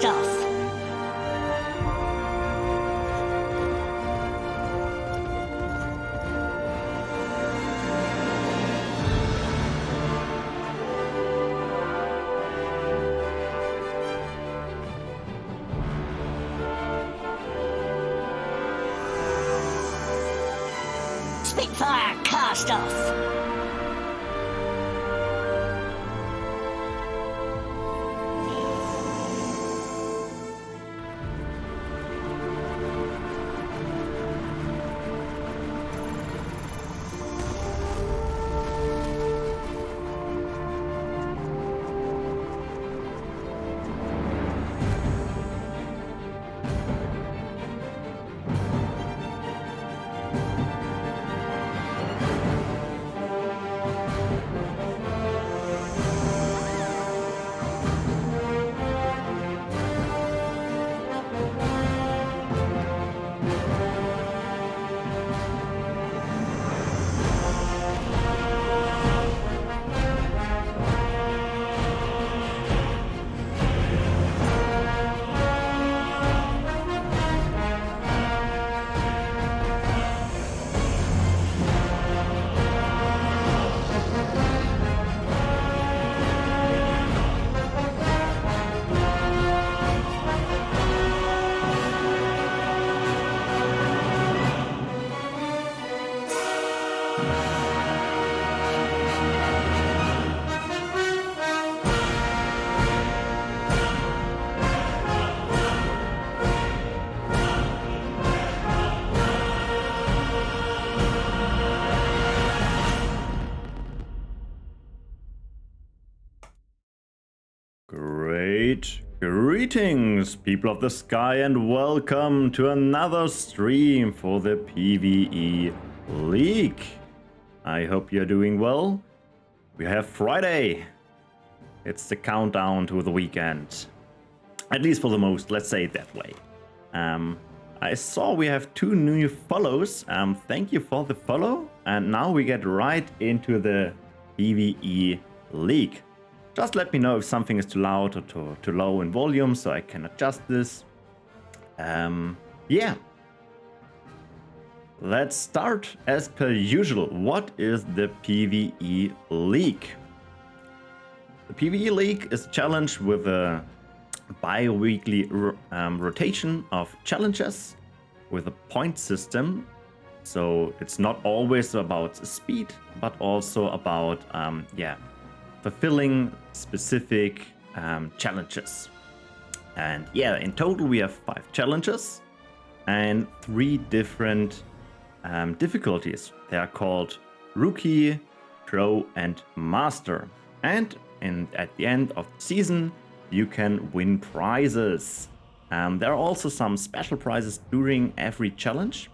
cast off. Spitfire cast off. Greetings, people of the sky, and welcome to another stream for the PvE League. I hope you're doing well. We have Friday. It's the countdown to the weekend. At least for the most, let's say it that way. I saw we have 2 new follows. Thank you for the follow. And now we get right into the PvE League. Just let me know if something is too loud or too low in volume so I can adjust this. Yeah. Let's start as per usual. What is the PvE League? The PvE League is a challenge with a bi-weekly rotation of challenges with a point system. So it's not always about speed, but also about, fulfilling specific challenges. And yeah, in total we have 5 challenges and 3 different difficulties. They are called Rookie, Pro, and Master. And at the end of the season, you can win prizes. There are also some special prizes during every challenge.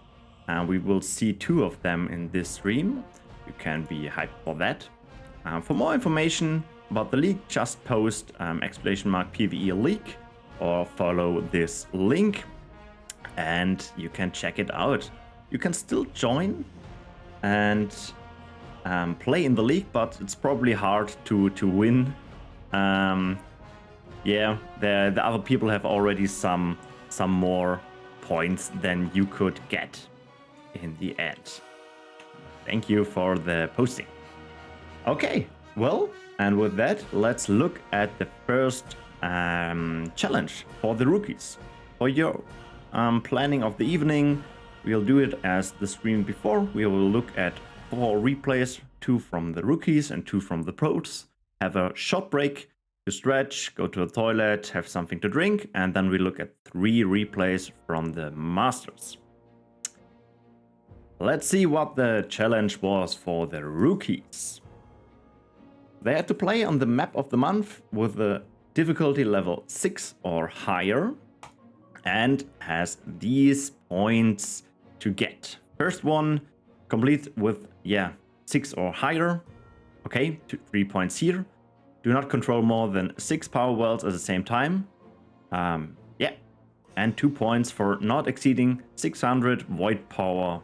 We will see 2 of them in this stream. You can be hyped for that. For more information about the league, just post !PvE League or follow this link and you can check it out. You can still join and play in the league, but it's probably hard to win. Yeah, the other people have already some more points than you could get in the end. Thank you for the posting. Okay, well, and with that, let's look at the first challenge for the rookies. For your planning of the evening, we'll do it as the stream before. We will look at 4 replays, 2 from the rookies and 2 from the pros. Have a short break to stretch, go to the toilet, have something to drink, and then we look at 3 replays from the masters. Let's see what the challenge was for the rookies. They had to play on the map of the month with the difficulty level 6 or higher and has these points to get. First one, complete with 6 or higher. Okay, 3 points here. Do not control more than 6 power wells at the same time. And 2 points for not exceeding 600 void power.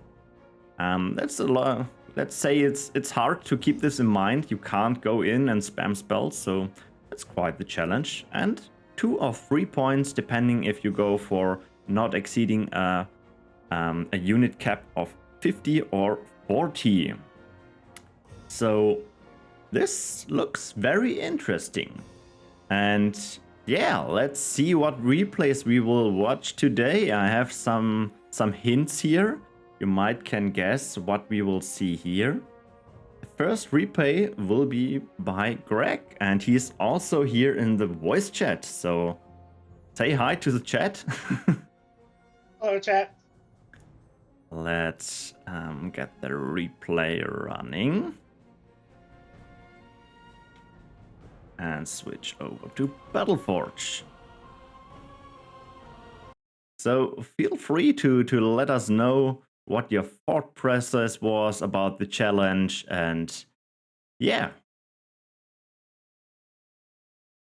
That's a lot. Let's say it's hard to keep this in mind. You can't go in and spam spells, so that's quite the challenge. And 2 or 3 points, depending if you go for not exceeding a unit cap of 50 or 40. So this looks very interesting. And yeah, let's see what replays we will watch today. I have some hints here. You might can guess what we will see here. The first replay will be by Grak, and he's also here in the voice chat. So say hi to the chat. Hello, chat. Let's get the replay running. And switch over to Battleforge. So feel free to let us know what your thought process was about the challenge, and yeah.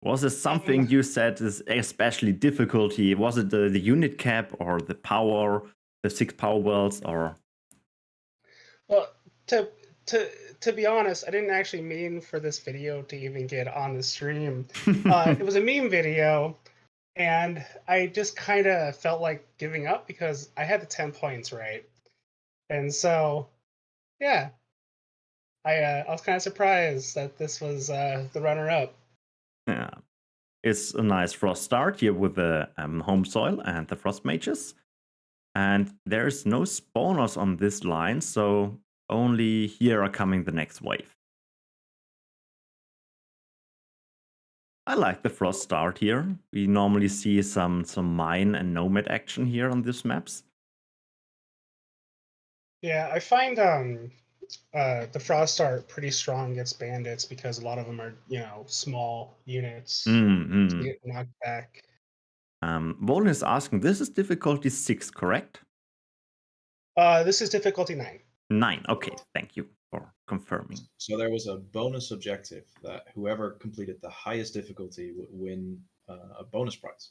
Was it something you said is especially difficulty? Was it the unit cap or the power, the 6 power wells, or? Well, to be honest, I didn't actually mean for this video to even get on the stream. It was a meme video, and I just kind of felt like giving up because I had the 10 points right, and so yeah, I was kind of surprised that this was the runner-up. Yeah, it's a nice frost start here with the home soil and the frost mages, and there's no spawners on this line, so only here are coming the next wave. I like the frost start here. We normally see some mine and nomad action here on these maps. Yeah, I find the frost start pretty strong against bandits because a lot of them are, small units to get knocked back. Volan is asking, this is difficulty 6, correct? This is difficulty 9. 9, okay, thank you for confirming. So there was a bonus objective that whoever completed the highest difficulty would win a bonus prize.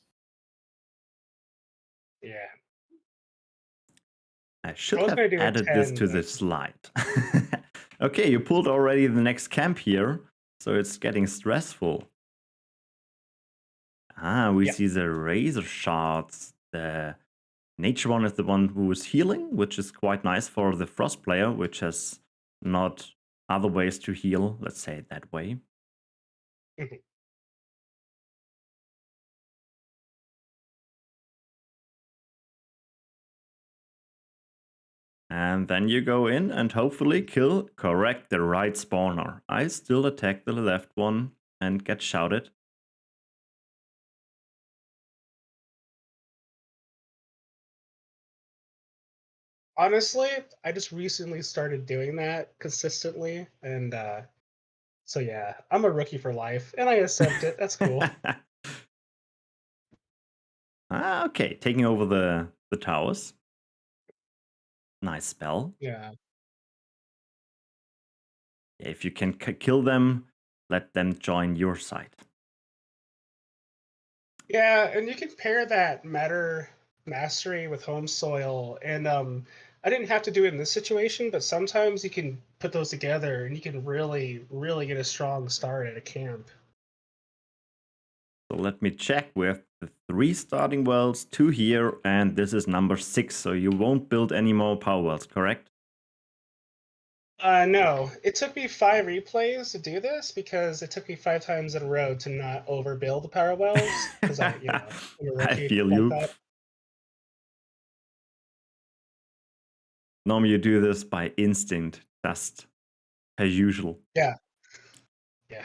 Yeah. I should have added this to the slide. Okay, you pulled already the next camp here, so it's getting stressful. We see the razor shards. The nature one is the one who is healing, which is quite nice for the frost player, which has not other ways to heal, let's say it that way. And then you go in and hopefully correct the right spawner. I still attack the left one and get shouted. Honestly, I just recently started doing that consistently, and so yeah, I'm a rookie for life, and I accept it. That's cool. Okay, taking over the towers. Nice spell. Yeah. If you can kill them, let them join your side. Yeah, and you can pair that matter mastery with home soil, and I didn't have to do it in this situation, but sometimes you can put those together, and you can really, really get a strong start at a camp. So let me check. We have the 3 starting wells, 2 here, and this is number 6. So you won't build any more power wells, correct? No, it took me 5 replays to do this because it took me 5 times in a row to not overbuild the power wells because I'm a I rookie feel like you. that. Normally you do this by instinct, just as usual. Yeah. Yeah.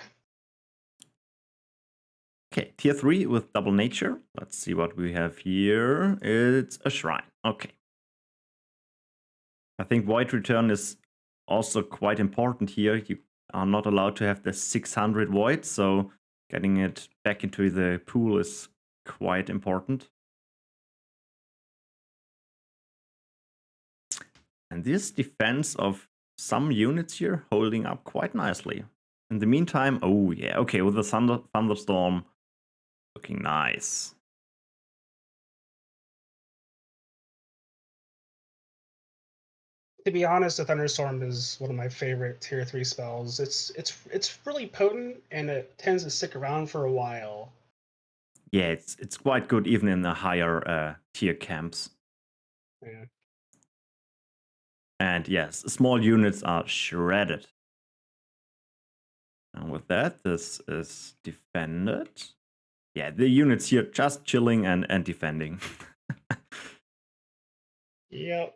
Okay, tier 3 with double nature. Let's see what we have here. It's a shrine. Okay. I think void return is also quite important here. You are not allowed to have the 600 void, so getting it back into the pool is quite important. And this defense of some units here holding up quite nicely. In the meantime, oh yeah, okay, with the thunderstorm looking nice. To be honest, the thunderstorm is one of my favorite tier 3 spells. It's really potent and it tends to stick around for a while. Yeah, it's quite good even in the higher tier camps. Yeah. And yes, small units are shredded. And with that, this is defended. Yeah, the units here just chilling and defending. Yep.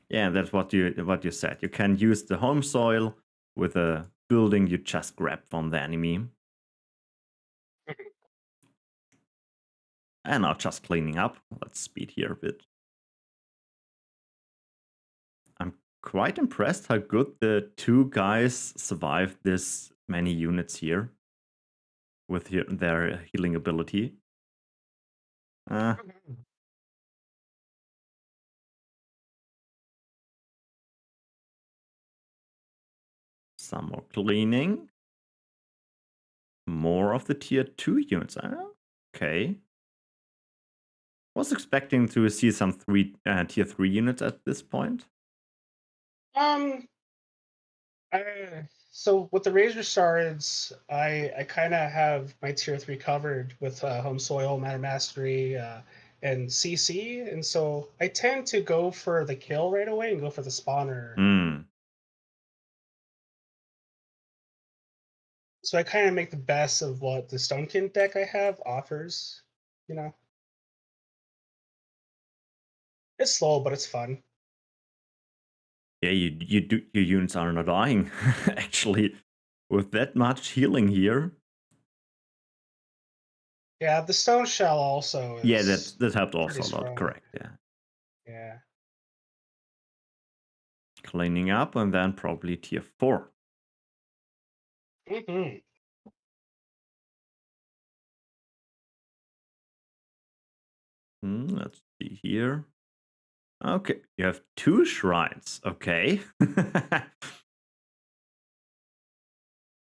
Yeah, that's what you said. You can use the home soil with a building you just grab from the enemy. And now just cleaning up. Let's speed here a bit. I'm quite impressed how good the two guys survived this many units here with their healing ability. Some more cleaning. More of the tier 2 units. Okay. Was expecting to see some tier 3 units at this point. Um. So with the Razor Shards, I kind of have my tier 3 covered with Home Soil, Matter Mastery, and CC, and so I tend to go for the kill right away and go for the spawner. So I kind of make the best of what the Stonekin deck I have offers. You know, it's slow, but it's fun. Yeah, your units are not dying actually with that much healing here. Yeah, the Stone Shell also is. Yeah, that helped also a lot. Strong. Correct. Yeah. Yeah. Cleaning up and then probably tier 4. Mm-hmm. Let's see here. Okay, you have 2 shrines. Okay.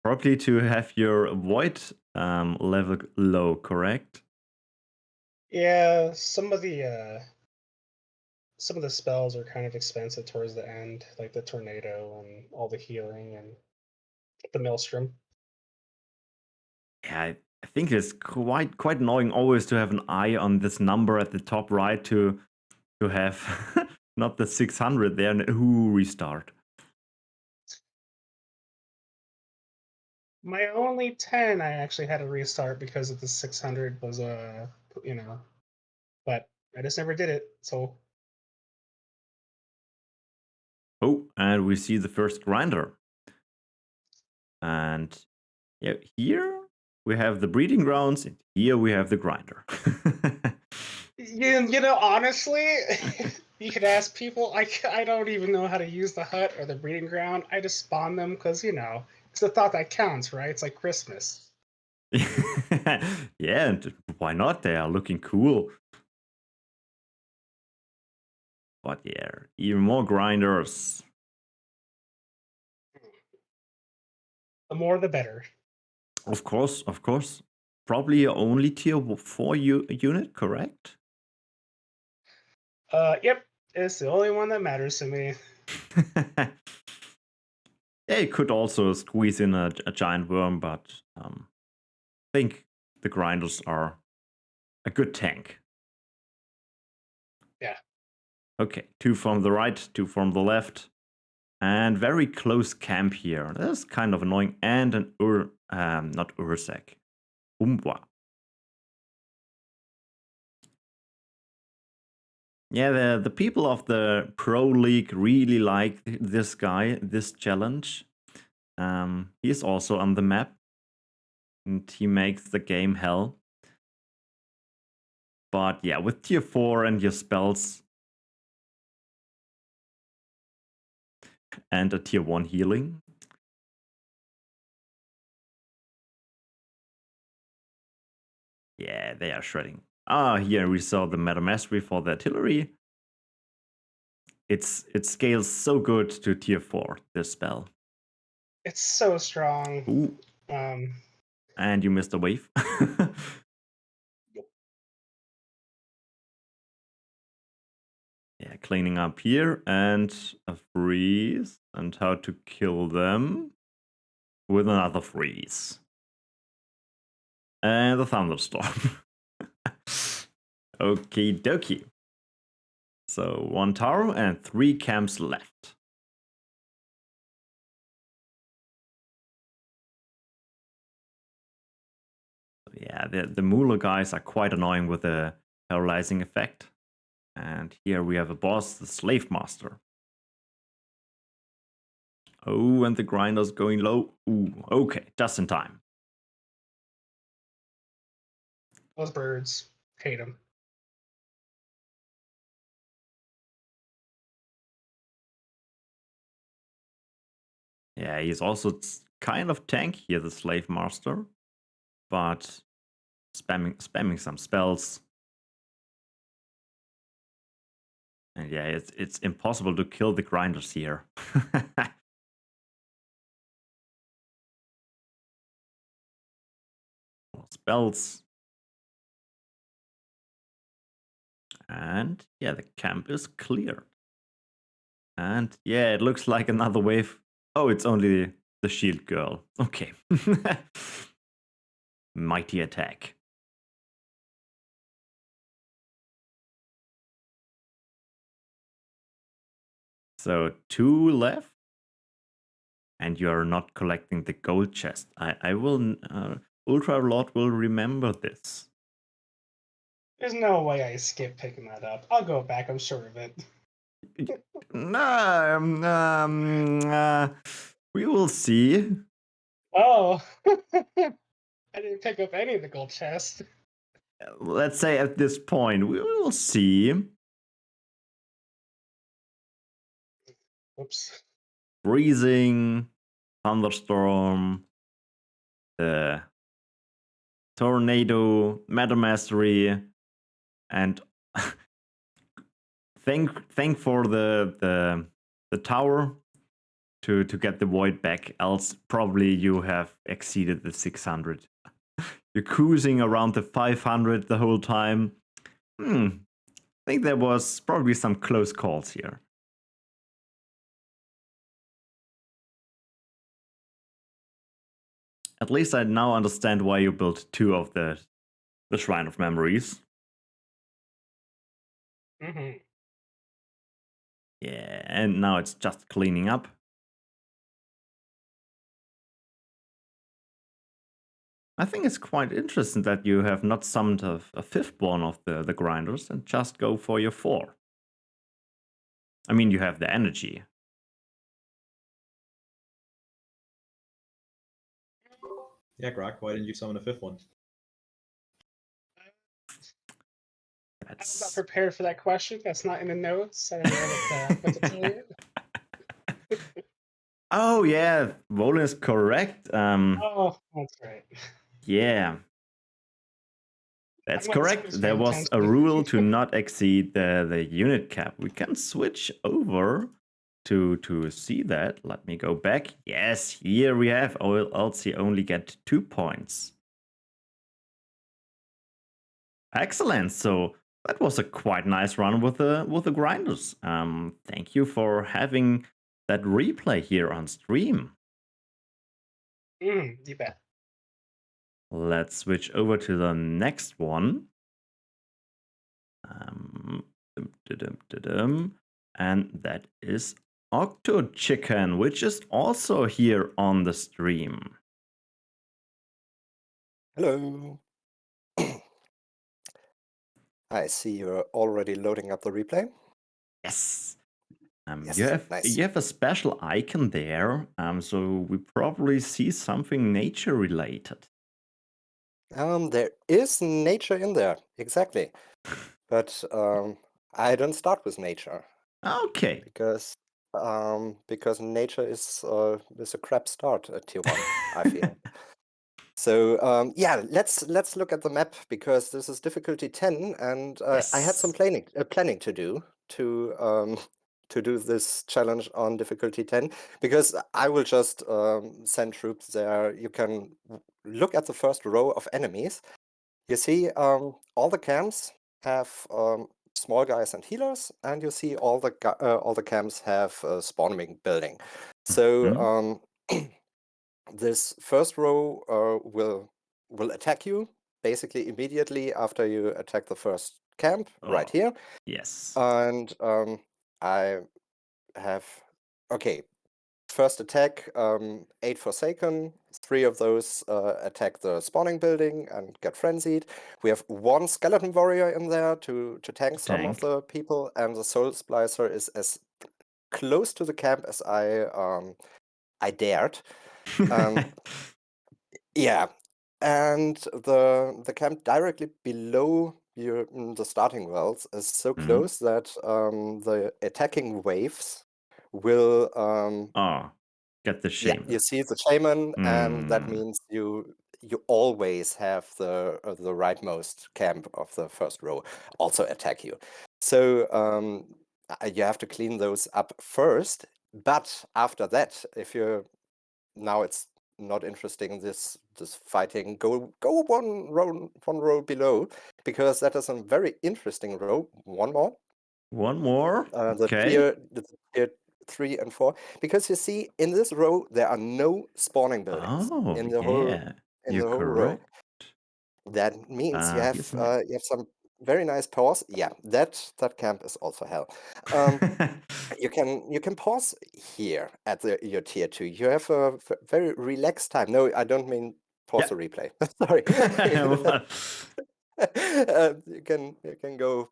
Probably to have your void level low, correct? Yeah, some of the spells are kind of expensive towards the end, like the tornado and all the healing and the maelstrom. Yeah, I think it's quite annoying always to have an eye on this number at the top right to have not the 600 there and restart. My only 10 I actually had to restart because of the 600 was but I just never did it. So Oh, and we see the first grinder. And yeah, here we have the breeding grounds, and here we have the grinder. honestly, you could ask people. I don't even know how to use the hut or the breeding ground. I just spawn them because it's the thought that counts, right? It's like Christmas. Yeah, and why not? They are looking cool. But yeah, even more grinders. The more, the better. Of course, of course. Probably only tier 4 unit, correct? Yep. It's the only one that matters to me. Yeah, you could also squeeze in a giant worm, but I think the grinders are a good tank. Yeah. Okay, 2 from the right, 2 from the left. And very close camp here. That's kind of annoying. And an not Ursak. Umbwa. Yeah, the people of the Pro League really like this guy, this challenge. He's also on the map. And he makes the game hell. But yeah, with tier 4 and your spells and a tier 1 healing. Yeah, they are shredding. Here we saw the Meta Mastery for the artillery. It scales so good to tier 4, this spell. It's so strong. Ooh. And you missed a wave. Yeah, cleaning up here and a freeze. And how to kill them with another freeze. And the thunderstorm. Okie dokie. So 1 tower and 3 camps left. Yeah, the Moolah guys are quite annoying with the paralyzing effect. And here we have a boss, the Slave Master. Oh, and the grinder's going low. Ooh, okay, just in time. Those birds. Hate them. Yeah, he's also kind of tanky here, the Slave Master. But spamming some spells. And yeah, it's impossible to kill the grinders here. More spells. And yeah, the camp is cleared. And yeah, it looks like another wave. Oh, it's only the shield girl. Okay. Mighty attack. So 2 left. And you're not collecting the gold chest. I will... Ultra Lord will remember this. There's no way I skip picking that up. I'll go back, I'm sure of it. No, we will see. Oh. I didn't pick up any of the gold chests. Let's say at this point, we will see. Oops. Freezing, thunderstorm, the tornado, Meta Mastery, and thank for the tower to get the void back. Else, probably you have exceeded the 600. You're cruising around the 500 the whole time. I think there was probably some close calls here. At least I now understand why you built 2 of the Shrine of Memories. Mm-hmm. Yeah, and now it's just cleaning up. I think it's quite interesting that you have not summoned a 5th one of the grinders and just go for your 4. I mean, you have the energy. Yeah, Grak, why didn't you summon a 5th one? I was not prepared for that question. That's not in the notes. I don't know what to tell you. Oh yeah, Volan is correct. Oh, that's right. Yeah. That's I wasn't correct. paying There was a attention. rule to not exceed the unit cap. We can switch over to see that. Let me go back. Yes, here we have. Else you only get 2 points. Excellent. So that was a quite nice run with the grinders. Thank you for having that replay here on stream. You bet. Let's switch over to the next one. And that is Octochicken, which is also here on the stream. Hello. I see you're already loading up the replay. Yes. Yes, You have a special icon there, so we probably see something nature related. There is nature in there, exactly. But I don't start with nature. Okay. Because nature is a crap start at tier 1, I feel. So yeah, let's look at the map, because this is difficulty 10, and Yes. I had some planning to do to do this challenge on difficulty 10, because I will just send troops there. You can look at the first row of enemies. You see all the camps have small guys and healers, and you see all the camps have spawning building. So this first row will will attack you basically immediately after you attack the first camp right Oh, here. yes. And I have, okay, first attack, 8 Forsaken. 3 of those attack the spawning building and get frenzied. We have 1 skeleton warrior in there to tank some of Tank. the people, and the soul splicer is as close to the camp as I dared. Yeah, and the camp directly below the starting wells is so Mhm. close that the attacking waves will Oh, get the yeah, shaman. you see the shaman, and that Mm. means you always have the rightmost camp of the first row also attack you. So you have to clean those up first. But after that, if you're now it's not interesting this fighting, go one row below, because that is a very interesting row. One more. One more. The Okay. tier 3 and 4, because you see in this row there are no spawning buildings Oh, in the yeah. You're whole row. correct. That means you Here's my. have some very nice pause. Yeah, that camp is also hell. You can pause here at your tier 2. You have a very relaxed time. No, I don't mean pause Yeah. the replay. Sorry. Well, You can go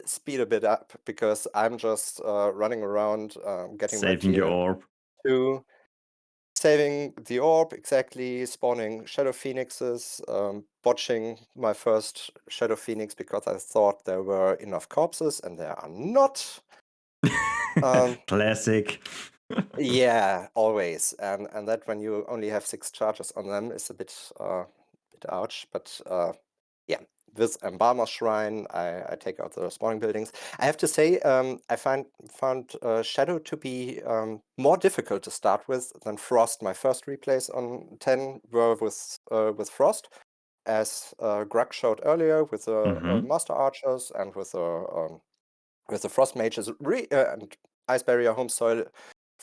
speed a bit up, because I'm just running around, getting my saving your tier orb. 2, saving the orb, exactly, spawning Shadow Phoenixes, botching my first Shadow Phoenix because I thought there were enough corpses, and there are not. Classic. Yeah, always. And that when you only have 6 charges on them is a bit ouch. But yeah, with Embalmer Shrine, I take out the spawning buildings. I have to say, I found Shadow to be more difficult to start with than Frost. My first replays on 10 were with Frost, as Grak showed earlier, with the Mhm. Master Archers and with the Frost Mages and Ice Barrier, Home Soil,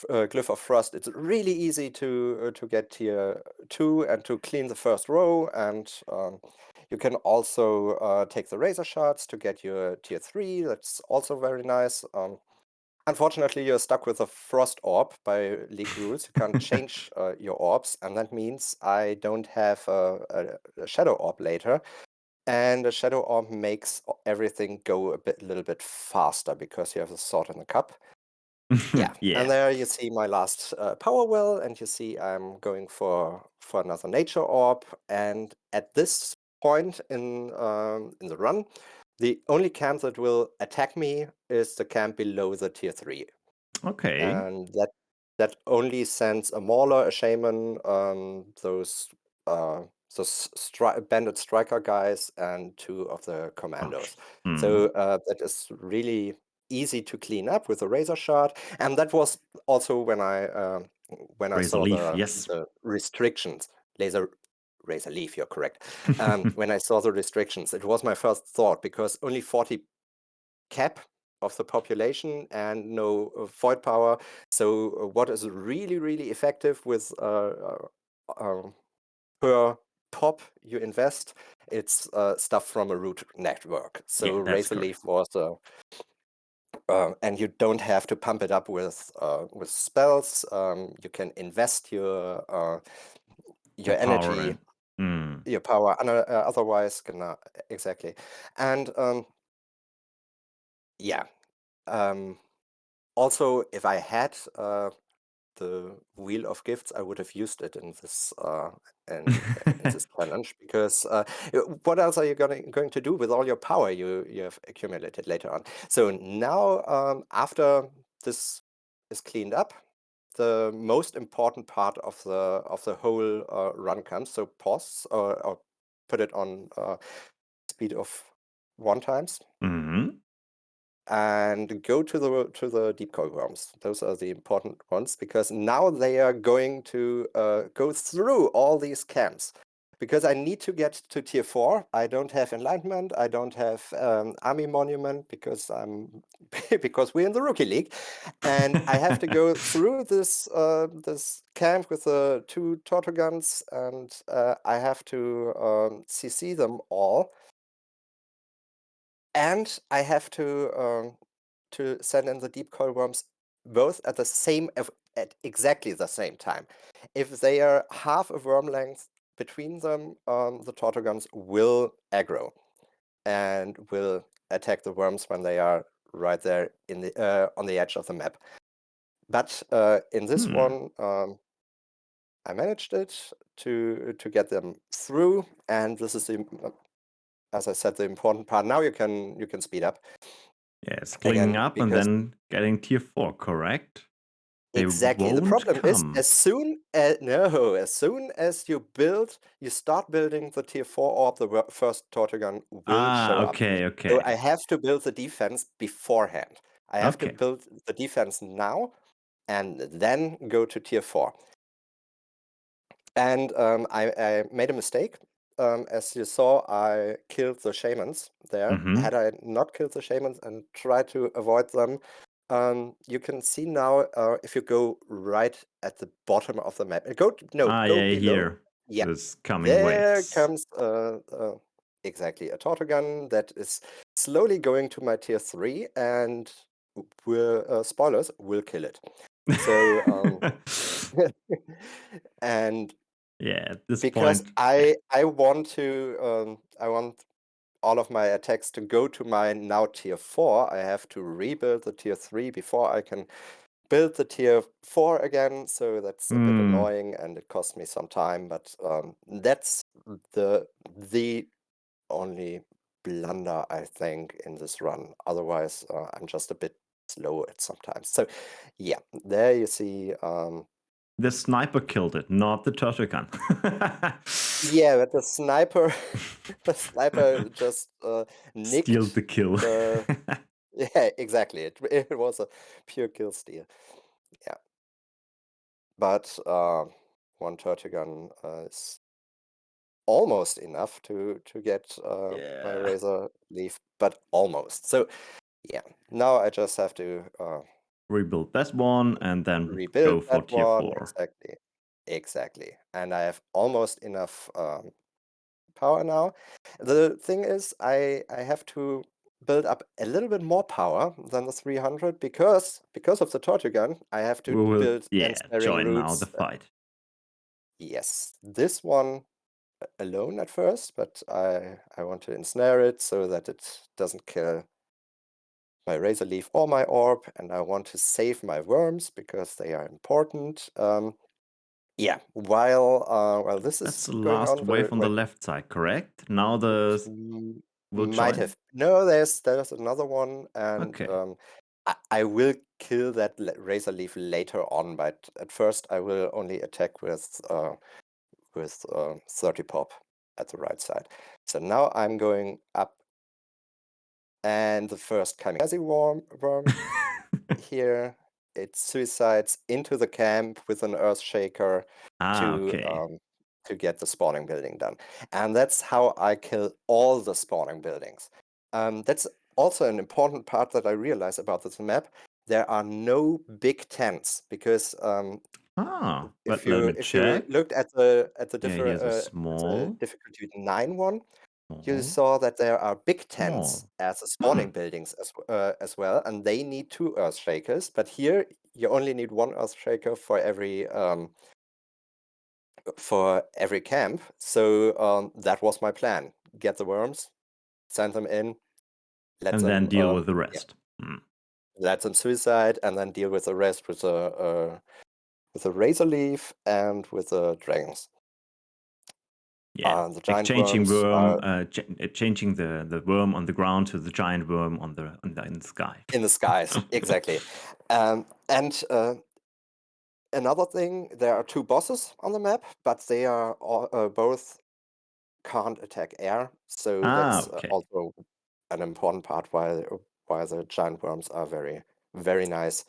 Glyph of Frost. It's really easy to get tier 2 and to clean the first row, and you can also take the Razor Shards to get your tier 3. That's also very nice. Unfortunately, you're stuck with a Frost Orb by League rules. You can't change your orbs, and that means I don't have a Shadow Orb later. And the Shadow Orb makes everything go a little bit faster because you have the Sword in the Cup. Yeah, Yeah. and there you see my last power well, and you see I'm going for another Nature Orb. And at this point in the run, the only camp that will attack me is the camp below the tier 3, Okay. and that only sends a Mauler, a Shaman, those bandit striker guys, and 2 of the commandos. Mm. So that is really easy to clean up with a Razor Shard, and that was also when I Razor saw leaf. Yes. the restrictions. Razor leaf, you're correct. When I saw the restrictions, it was my first thought, because only 40 cap of the population and no void power. So what is really, really effective with per pop you invest, it's stuff from a root network. So Yeah, that's Razor correct. Leaf was and you don't have to pump it up with spells. You can invest your The power energy, and your power, otherwise, exactly. And yeah, also, if I had the Wheel of Gifts, I would have used it in this in this challenge, because what else are you going to do with all your power you have accumulated later on? So now, after this is cleaned up, the most important part of the whole run comes. So pause, or put it on speed of 1 times. And go to the deep coil worms. Those are the important ones, because now they are going to go through all these camps. because I need to get to tier 4. I don't have enlightenment. I don't have army monument because because we're in the rookie league, and I have to go through this this camp with the 2 Tortuguns, and I have to CC them all, and I have to send in the deep coil worms both at at exactly the same time. If they are half a worm length between them, the Tortuguns will aggro and will attack the worms when they are right there in the on the edge of the map. But in this one, I managed it to get them through, and this is as I said, the important part. Now you can speed up. Yes, clinging Again, up and because then getting tier 4, correct? They exactly. The won't problem is come. as soon as you start building the tier 4 orb, the first Tortugan will show up. Okay, So okay. I have to build the defense beforehand. I have to Okay. build the defense now and then go to tier 4. And I made a mistake. As you saw, I killed the shamans there. Had I not killed the shamans and tried to avoid them, you can see now if you go right at the bottom of the map. Go Yeah, below. here. Yeah, This coming there waves. comes exactly a Tortugan that is slowly going to my tier 3, and spoilers, will kill it. So and yeah, at this because point. I want all of my attacks to go to my now tier 4. I have to rebuild the tier 3 before I can build the tier 4 again. So that's a bit annoying, and it costs me some time. But that's the only blunder, I think, in this run. Otherwise, I'm just a bit slow at sometimes. So yeah, there you see. The sniper killed it, not the Tortugan. Yeah, but the sniper just nicked Steal the kill. yeah, exactly. It was a pure kill steal. Yeah, but 1 Tortugan is almost enough to get my Yeah. razor leaf, but almost. So yeah, now I just have to Rebuild that one and then rebuild go for that tier one. 4. Exactly, and I have almost enough power now. The thing is, I have to build up a little bit more power than the 300 because of the Tortugan. I have to We will, build ensnaring join now roots. the fight. Yes, this one alone at first, but I want to ensnare it so that it doesn't kill my razor leaf or my orb, and I want to save my worms because they are important. Yeah, while this That's is the going last on, wave on the left side, correct? Now the will might join? have. No, there's another one, and Okay. I will kill that razor leaf later on. But at first, I will only attack with 30 pop at the right side. So now I'm going up, and the first kamikaze worm here. It suicides into the camp with an earth shaker Okay. to get the spawning building done. And that's how I kill all the spawning buildings. That's also an important part that I realize about this map. There are no big tents because But if let me you check. looked at the Yeah, different here's a small. difficulty 9 one, you Small. saw that there are big tents Small. as a spawning buildings as well, and they need 2 earth shakers. But here you only need 1 earth shaker for every camp. So that was my plan: get the worms, send them in, And then deal with the rest. let them suicide, and then deal with the rest with a razor leaf and with the dragons. Yeah, The giant exchanging worms worm, are changing the worm on the ground to the giant worm in the sky. in the skies, exactly. And another thing, there are 2 bosses on the map, but they are both can't attack air, so that's Okay. also an important part why the giant worms are very, very nice.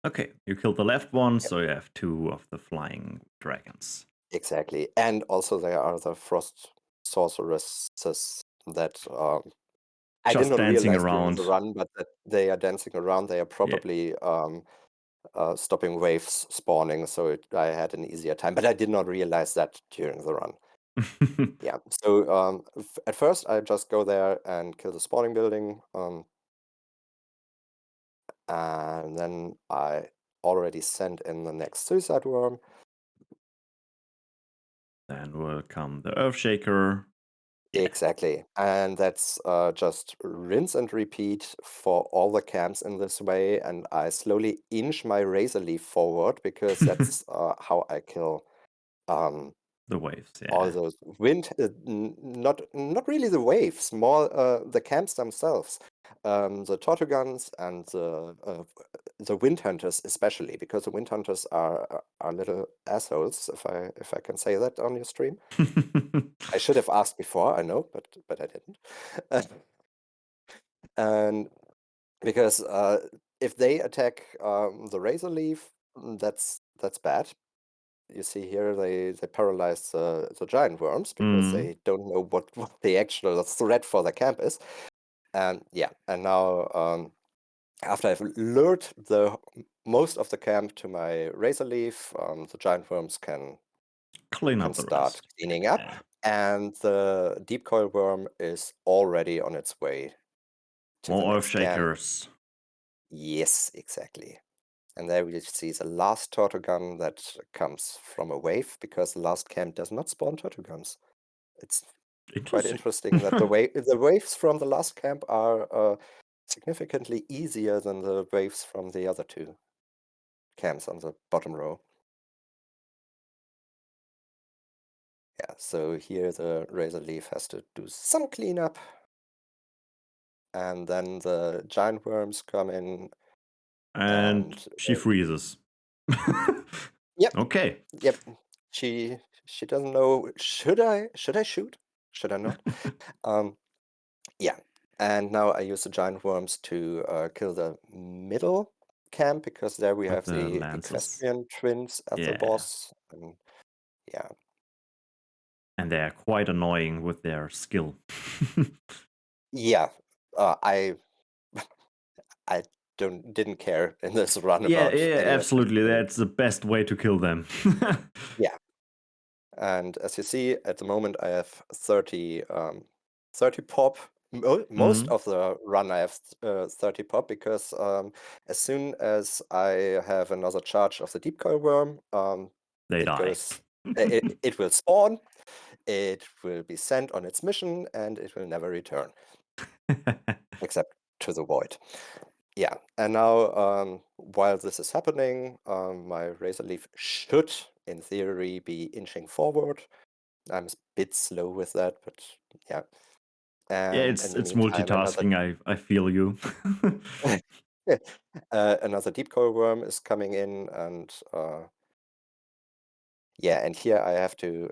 Okay, you killed the left one, so you have 2 of the flying dragons. Exactly. And also there are the frost sorceresses that I did Just not dancing realize during the around. run, but that they are dancing around. They are Yeah. probably stopping waves spawning, so I had an easier time. But I did not realize that during the run. Yeah. So at first I just go there and kill the spawning building, and then I already sent in the next suicide worm. Then will come the Earthshaker. Yeah. Exactly. And that's just rinse and repeat for all the camps in this way. And I slowly inch my razor leaf forward because that's how I kill um, The waves, all yeah. those not really the waves, more the camps themselves. The Tortuguns and the wind hunters especially, because the wind hunters are little assholes, if I can say that on your stream. I should have asked before, I know, but I didn't. And because if they attack the razor leaf, that's bad. You see here they paralyze the giant worms because they don't know what the actual threat for the camp is. And yeah, and now after I've lured the most of the camp to my razor leaf, the giant worms can Clean up the start rest. cleaning up, Yeah. and the deep coil worm is already on its way to the More next camp. Earthshakers. Yes, exactly. And there we see the last Tortugun that comes from a wave, because the last camp does not spawn Tortuguns. It's quite Interesting. interesting that the waves from the last camp are significantly easier than the waves from the other two camps on the bottom row. Yeah, so here the razor leaf has to do some cleanup, and then the giant worms come in. And she freezes. Yep, Okay. yep. She doesn't know. Should I shoot? Should I not? Yeah. And now I use the giant worms to kill the middle camp, because there we With have the the lances. equestrian twins as the Yeah. boss. And yeah. And they are quite annoying with their skill. Yeah. I I didn't care in this run Yeah, about any of the absolutely. skill. That's the best way to kill them. Yeah. And as you see, at the moment I have 30 pop. Most of the run I have 30 pop, because as soon as I have another charge of the deep coil worm, They it die. goes. It will spawn. It will be sent on its mission, and it will never return, except to the void. Yeah, and now while this is happening, my razor leaf should, in theory, be inching forward. I'm a bit slow with that, but yeah. Yeah, And it's in the meantime, multitasking. I feel you. another deep coil worm is coming in, and yeah, and here I have to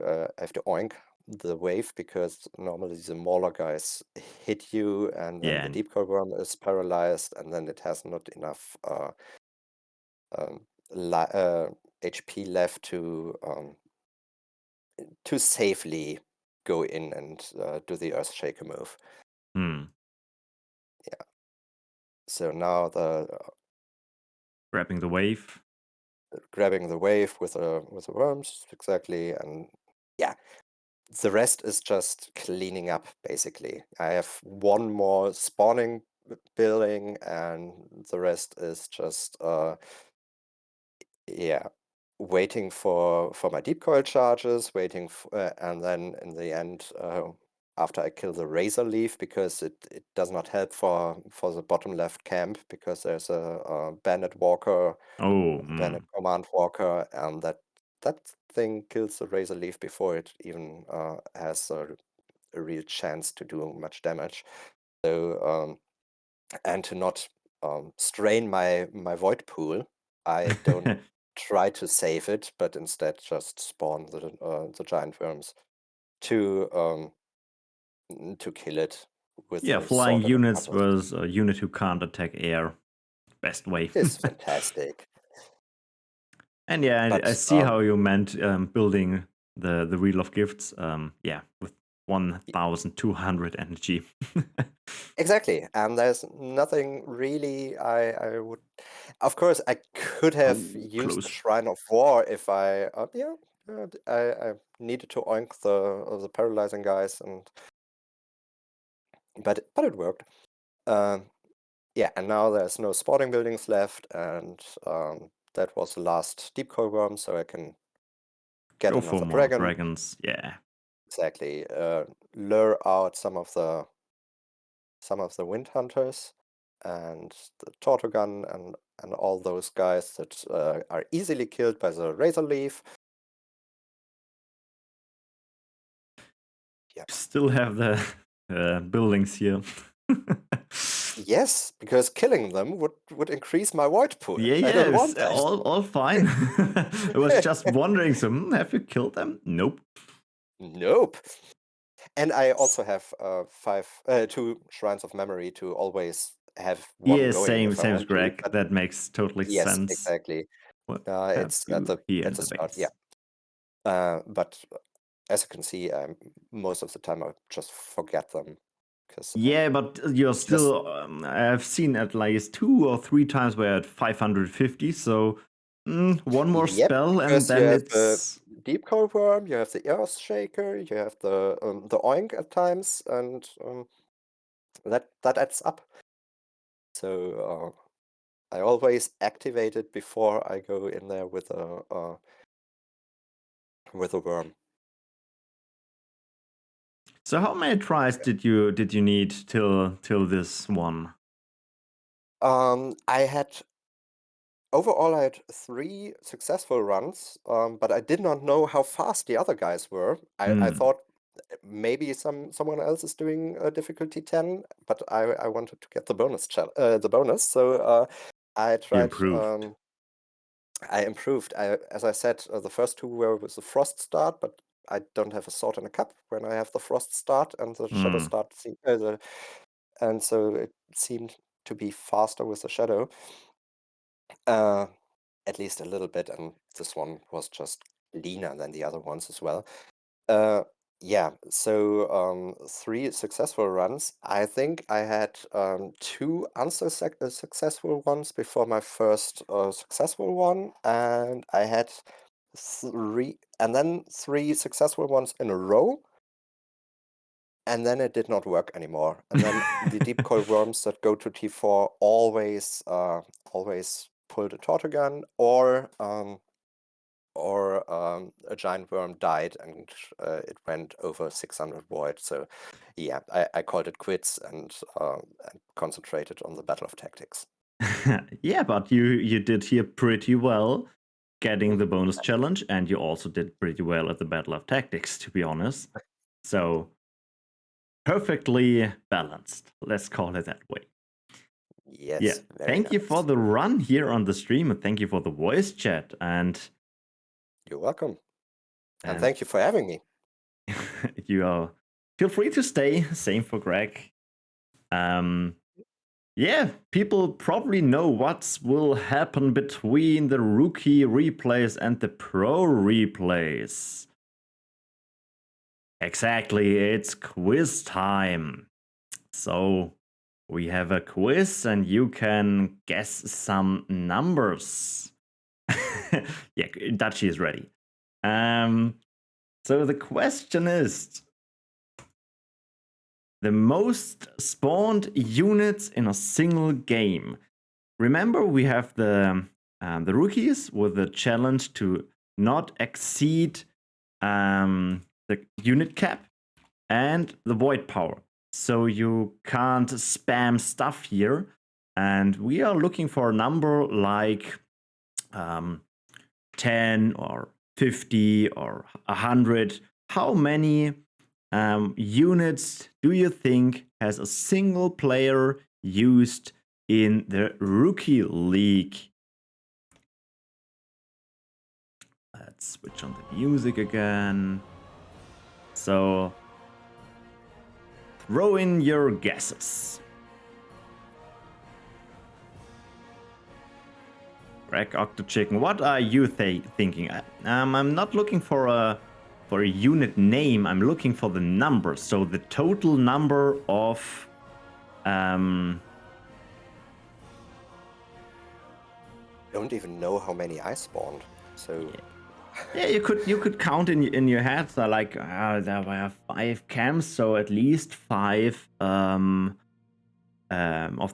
oink the wave, because normally the Mauler guys hit you, and then Yeah, the and deep coil worm is paralyzed, and then it has not enough um, HP left to safely go in and do the Earthshaker move. Yeah. So now the grabbing the wave. grabbing the wave with the worms, exactly, and yeah, the rest is just cleaning up, basically. I have one more spawning building, and the rest is just yeah, waiting for my deep coil charges, waiting and then in the end, after I kill the razor leaf, because it does not help for the bottom left camp, because there's a bandit walker, Oh, bandit command walker, and that thing kills the razor leaf before it even has a real chance to do much damage. So and to not strain my void pool, I don't try to save it, but instead just spawn the giant worms to kill it with yeah, a flying sword and a units cutlass. was a unit who can't attack air. Best way. It's fantastic. And yeah, I But see how you meant building the Wheel of Gifts. Yeah, with 1,200 energy. Exactly, and there's nothing really I would. Of course, I could have Oh, used the close. Shrine of War if I needed to oink the paralyzing guys, but it worked. Yeah, and now there's no spawning buildings left, and that was the last deep core worm, so I can get Go for another more dragon. dragons. Yeah. Exactly, lure out some of the wind hunters and the Tortogun and all those guys that are easily killed by the razor leaf. Yeah. Still have the buildings here. Yes, because killing them would increase my void pool. Yeah, I don't it's want that. all fine. I was just wondering, so have you killed them? Nope. Nope. And I also have two shrines of memory to always have one Yeah, going same if I as want to. Greg. But That makes totally yes, sense. exactly. What have It's you here in at the the start. base? Yeah. But as you can see, most of the time I just forget them because Yeah, but you're just still. I've seen at least 2 or 3 times where at 550. So one more yep, spell, and because you then have the it's deep cold worm, you have the earth shaker, you have the oink at times, and that adds up. So I always activate it before I go in there with a worm. So how many tries did you need till this one? Overall, I had 3 successful runs, but I did not know how fast the other guys were. I thought maybe someone else is doing difficulty 10, but I wanted to get the bonus. So I You tried. improved. I improved. As I said, the first 2 were with the frost start, but I don't have a sword and a cup when I have the frost start and the shadow start. And so it seemed to be faster with the shadow. At least a little bit, and this one was just leaner than the other ones as well. Yeah, so 3 successful runs. I think I had 2 unsuccessful ones before my first successful one, and I had 3 successful ones in a row. And then it did not work anymore. And then the deep coil worms that go to T4 always pulled a Tortogun, or a giant worm died and it went over 600 void. So yeah, I called it quits and concentrated on the battle of tactics. Yeah, but you did here pretty well getting the bonus challenge, and you also did pretty well at the battle of tactics, to be honest. So perfectly balanced. Let's call it that way. Yes. Yeah. Very Thank you nice. for the run here on the stream, and thank you for the voice chat. And You're welcome. And thank you for having me. you are feel free to stay. Same for Greg. Yeah, people probably know what will happen between the rookie replays and the pro replays. Exactly, it's quiz time. So we have a quiz and you can guess some numbers. Yeah, Dutchy is ready. So the question is, the most spawned units in a single game. Remember, we have the rookies with the challenge to not exceed the unit cap and the void power. So you can't spam stuff here. And we are looking for a number like 10 or 50 or 100. How many units do you think has a single player used in the Rookie League? Let's switch on the music again. So, throw in your guesses. Grak, Octochicken, what are you thinking? I'm not looking for a for a unit name, I'm looking for the number. So the total number of Don't even know how many I spawned. So yeah, you could count in your head. So like there were 5 camps, so at least 5 of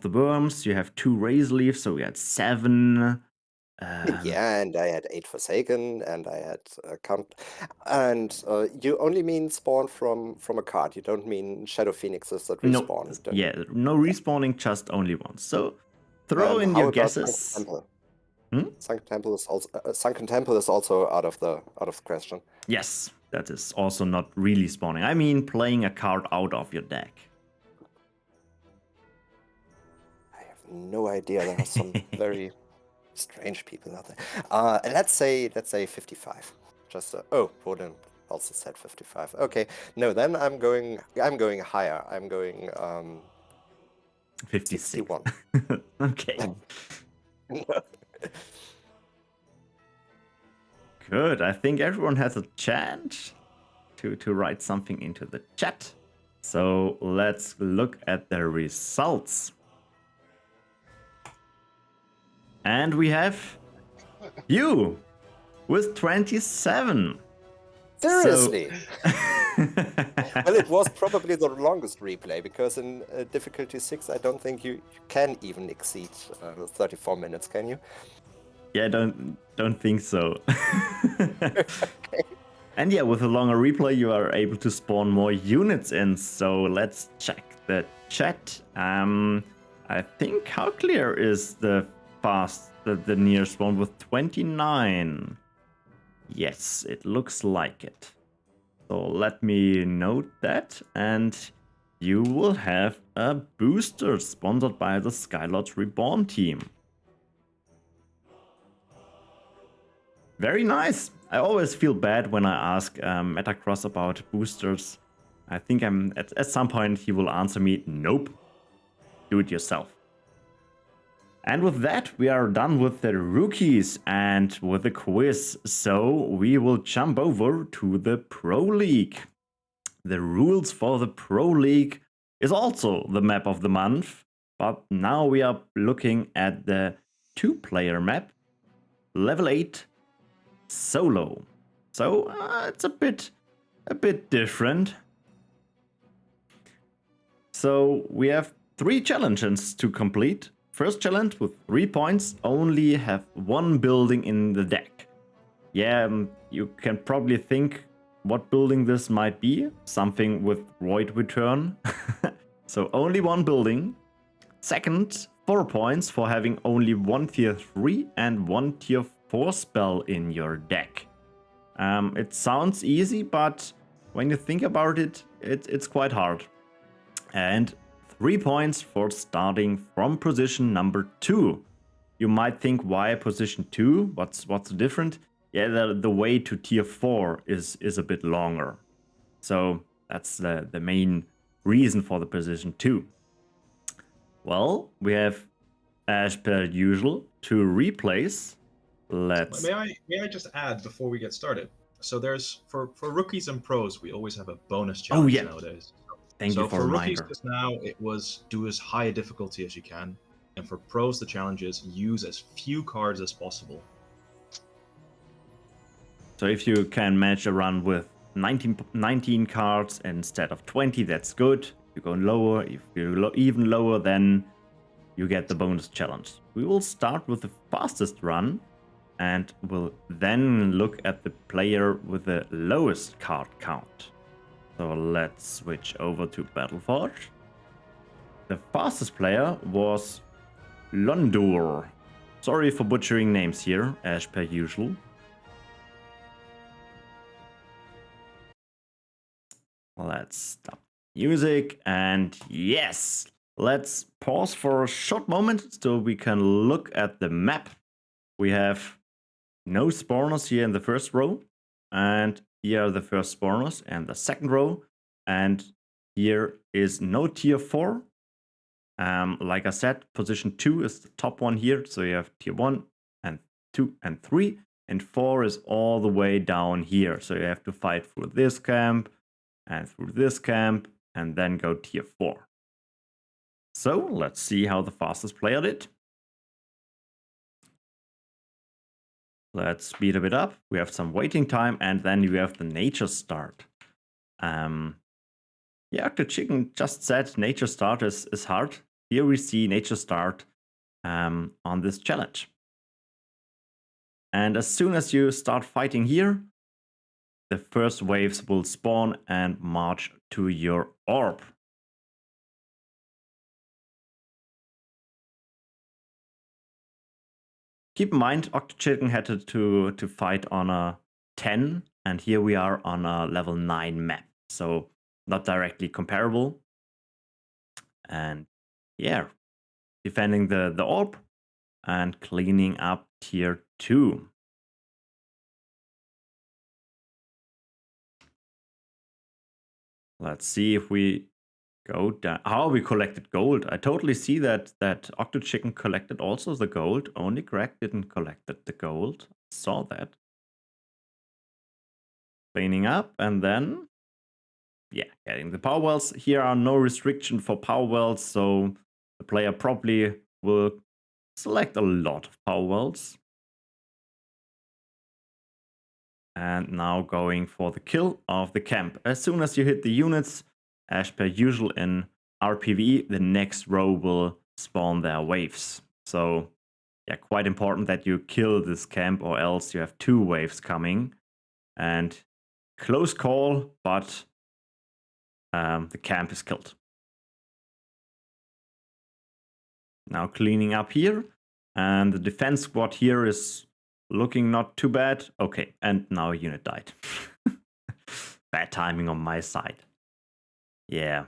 the worms. You have 2 razor leaves, so we had 7. yeah, and I had 8 Forsaken, and I had count. And you only mean spawn from a card. You don't mean Shadow Phoenixes that No, respawn. yeah, no respawning, just only once. So throw in How your about guesses. Sunken Temple? Hmm? Sunken Temple is also out of the question. Yes, that is also not really spawning. I mean playing a card out of your deck. I have no idea. There are some very strange people out there. Let's say 55. Just Woden also said 55. Okay, no, then I'm going higher. I'm going 56. 61. Okay. Good. I think everyone has a chance to write something into the chat. So let's look at the results. And we have you with 27. Seriously? So... Well, it was probably the longest replay, because in difficulty 6, I don't think you can even exceed 34 minutes, can you? Yeah, don't think so. Okay. And yeah, with a longer replay, you are able to spawn more units in. So let's check the chat. I think how clear is the nearest one with 29? Yes, it looks like it. So let me note that, and you will have a booster sponsored by the Skylords Reborn team. Very nice. I always feel bad when I ask Metacross about boosters. I think at some point he will answer me, nope, do it yourself. And with that, we are done with the rookies and with the quiz. So we will jump over to the Pro League. The rules for the Pro League is also the map of the month, but now we are looking at the 2-player map, level 8, solo. So it's a bit different. So we have 3 challenges to complete. First challenge with 3 points, only have 1 building in the deck. Yeah, you can probably think what building this might be. Something with Void Return. So only 1 building. Second, 4 points for having only 1 tier 3 and 1 tier 4 spell in your deck. It sounds easy, but when you think about it, it's quite hard. And 3 points for starting from position number 2. You might think, why position 2? What's different? Yeah, the way to tier 4 is a bit longer. So that's the main reason for the position 2. Well, we have, as per usual, to replace. Let's... May I just add before we get started? So there's for rookies and pros, we always have a bonus challenge nowadays. Thank you for for reminder. rookies just now, it was do as high a difficulty as you can, and for pros, the challenge is use as few cards as possible. So if you can manage a run with 19 cards instead of 20, that's good. If you go lower, if you even lower, then you get the bonus challenge. We will start with the fastest run, and we'll then look at the player with the lowest card count. So let's switch over to Battleforge. The fastest player was Lodur. Sorry for butchering names here, as per usual. Let's stop music, and yes, let's pause for a short moment so we can look at the map. We have no spawners here in the first row, and here are the first spawners and the second row, and here is no tier 4. Like I said, position 2 is the top one here, so you have tier 1 and 2 and 3, and 4 is all the way down here. So you have to fight through this camp and through this camp and then go tier 4. So let's see how the fastest player did. Let's speed a bit up. We have some waiting time and then we have the nature start. Yeah, Octochicken just said nature start is hard. Here we see nature start on this challenge. And as soon as you start fighting here, the first waves will spawn and march to your orb. Keep in mind, Octochicken had to fight on a 10, and here we are on a level 9 map, so not directly comparable. And yeah, defending the orb and cleaning up tier 2. Let's see if we go down. How we collected gold. I totally see that Octochicken collected also the gold. Only Grak didn't collect the gold. Saw that. Cleaning up and then, yeah, getting the power wells. Here are no restriction for power wells, so the player probably will select a lot of power wells. And now going for the kill of the camp. As soon as you hit the units, as per usual in our PvE, the next row will spawn their waves. So yeah, quite important that you kill this camp or else you have 2 waves coming. And close call, but the camp is killed. Now cleaning up here. And the defense squad here is looking not too bad. Okay, and now a unit died. Bad timing on my side. Yeah,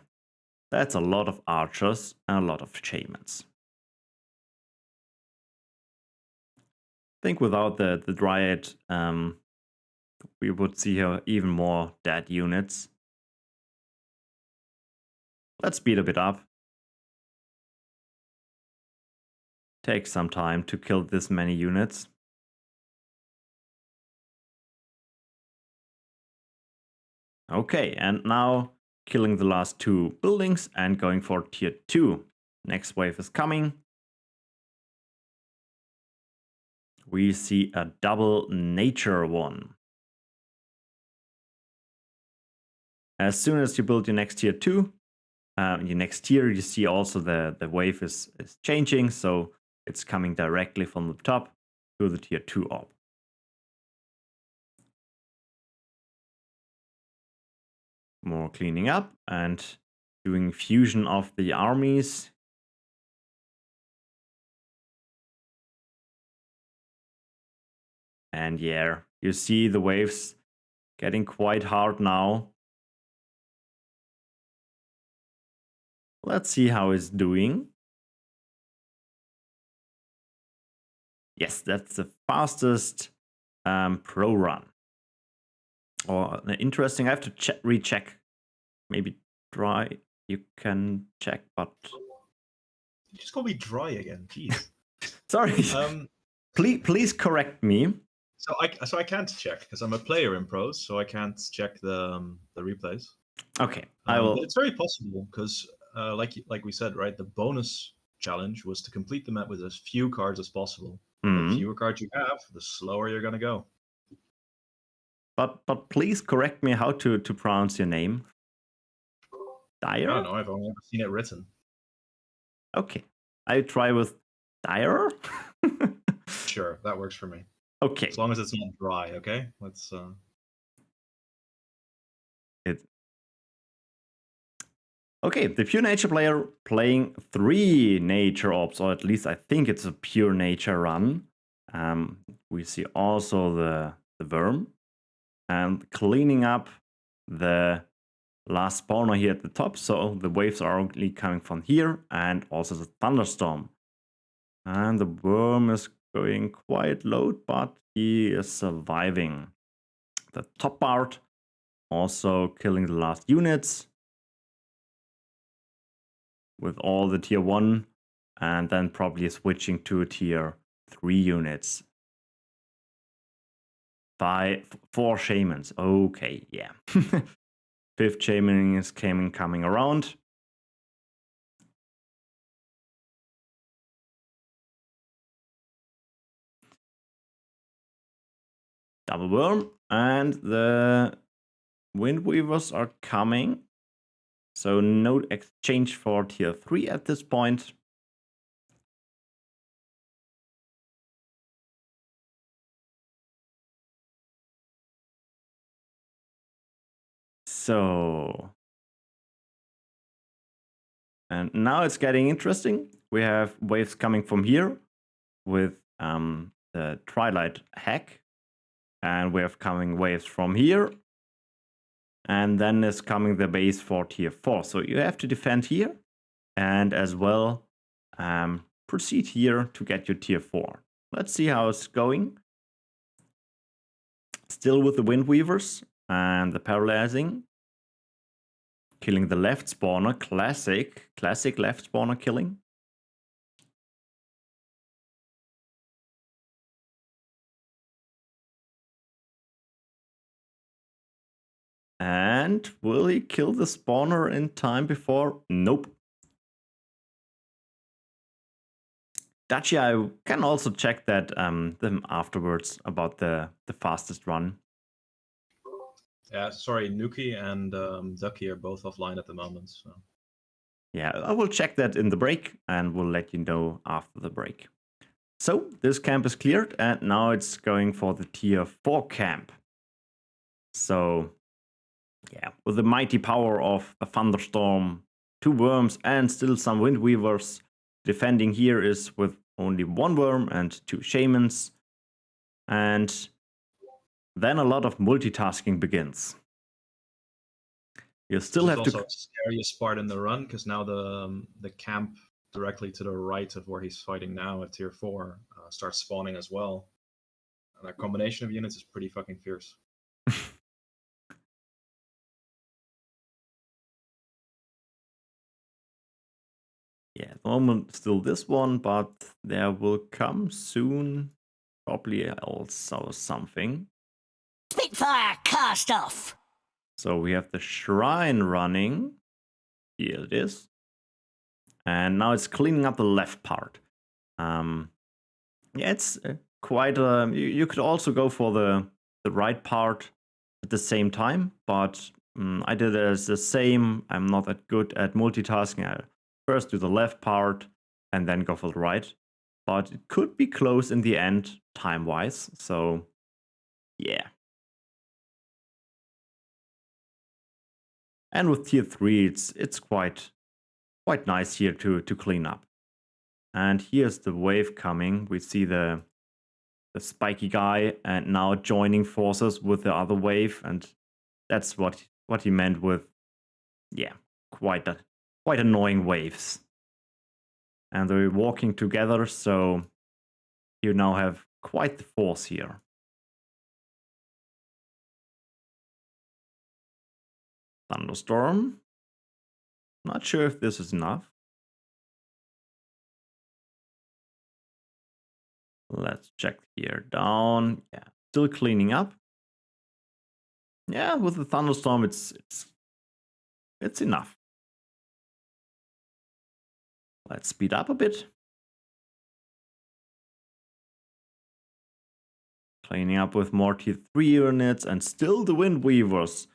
that's a lot of archers and a lot of shamans. I think without the Dryad, we would see here even more dead units. Let's speed a bit up. Take some time to kill this many units. Okay, and now killing the last 2 buildings and going for tier 2. Next wave is coming. We see a double nature one. As soon as you build your next tier 2, your next tier, you see also the wave is changing, so it's coming directly from the top to the tier 2 orb. More cleaning up and doing fusion of the armies. And yeah, you see the waves getting quite hard now. Let's see how it's doing. Yes, that's the fastest pro run. Or interesting, I have to recheck. Maybe dry, you can check, but... You just call me dry again, jeez. Sorry, please correct me. So I can't check because I'm a player in pros, so I can't check the replays. Okay, I will. But it's very possible because, like we said, right, the bonus challenge was to complete the map with as few cards as possible. The fewer cards you have, the slower you're gonna go. But please correct me how to pronounce your name. Dyer? I don't know. I've only ever seen it written. Okay, I try with Dyer. Sure, that works for me. Okay. As long as it's not dry, okay? Let's. Okay, the pure nature player playing 3 nature orbs, or at least I think it's a pure nature run. We see also the worm and cleaning up the last spawner here at the top, so the waves are only coming from here, and also the thunderstorm. And the worm is going quite low, but he is surviving. The top part also killing the last units with all the tier 1, and then probably switching to tier 3 units. 4 shamans. Okay, yeah. 5th shaman is coming around. Double worm, and the Windweavers are coming. So no exchange for tier 3 at this point. So, and now it's getting interesting. We have waves coming from here with the Twilight hack, and we have coming waves from here, and then is coming the base for tier 4. So you have to defend here, and as well proceed here to get your tier 4. Let's see how it's going. Still with the Windweavers and the paralyzing. Killing the left spawner, classic left spawner killing. And will he kill the spawner in time before? Nope. Dachi, I can also check that them afterwards about the fastest run. Yeah, sorry, Nuki and Ducky are both offline at the moment. So. Yeah, I will check that in the break and we'll let you know after the break. So this camp is cleared and now it's going for the tier 4 camp. So yeah, with the mighty power of a thunderstorm, 2 worms and still some Windweavers, defending here is with only 1 worm and 2 shamans. And then a lot of multitasking begins. You still have also to. The scariest part in the run, because now the camp directly to the right of where he's fighting now at tier 4 starts spawning as well. And that combination of units is pretty fucking fierce. Yeah, at the moment still this one, but there will come soon probably also something. Spitfire cast off. So we have the shrine running. Here it is. And now it's cleaning up the left part. Yeah, it's quite you could also go for the right part at the same time, but I did it as the same. I'm not that good at multitasking. I first do the left part and then go for the right. But it could be close in the end, time-wise. So, yeah. And with tier 3, it's quite nice here to clean up. And here's the wave coming. We see the spiky guy and now joining forces with the other wave, and that's what he meant with, yeah, quite annoying waves. And they're walking together, so you now have quite the force here. Thunderstorm. Not sure if this is enough. Let's check here. Down. Yeah, still cleaning up. Yeah, with the thunderstorm, it's enough. Let's speed up a bit. Cleaning up with more tier 3 units and still the Windweavers.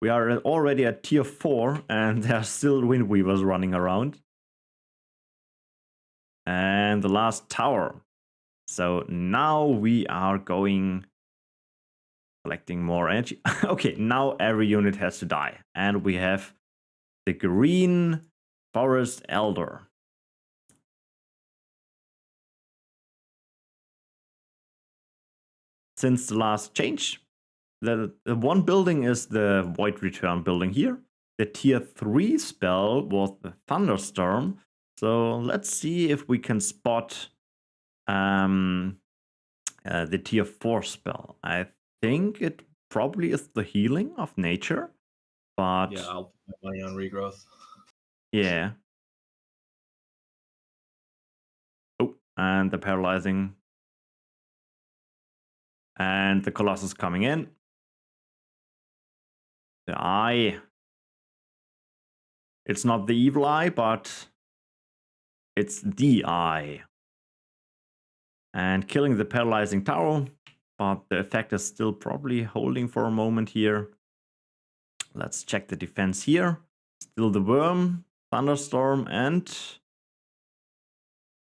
We are already at tier 4 and there are still Windweavers running around. And the last tower. So now we are collecting more energy. Okay, now every unit has to die. And we have the green forest elder. Since the last change, the one building is the Void Return building here. The tier 3 spell was the Thunderstorm. So let's see if we can spot the tier 4 spell. I think it probably is the Healing of Nature. But yeah, I'll put my money on Regrowth. Yeah. Oh, and the Paralyzing. And the Colossus coming in. The eye. It's not the evil eye, but it's the eye. And killing the paralyzing tower, but the effect is still probably holding for a moment here. Let's check the defense here. Still the worm, thunderstorm, and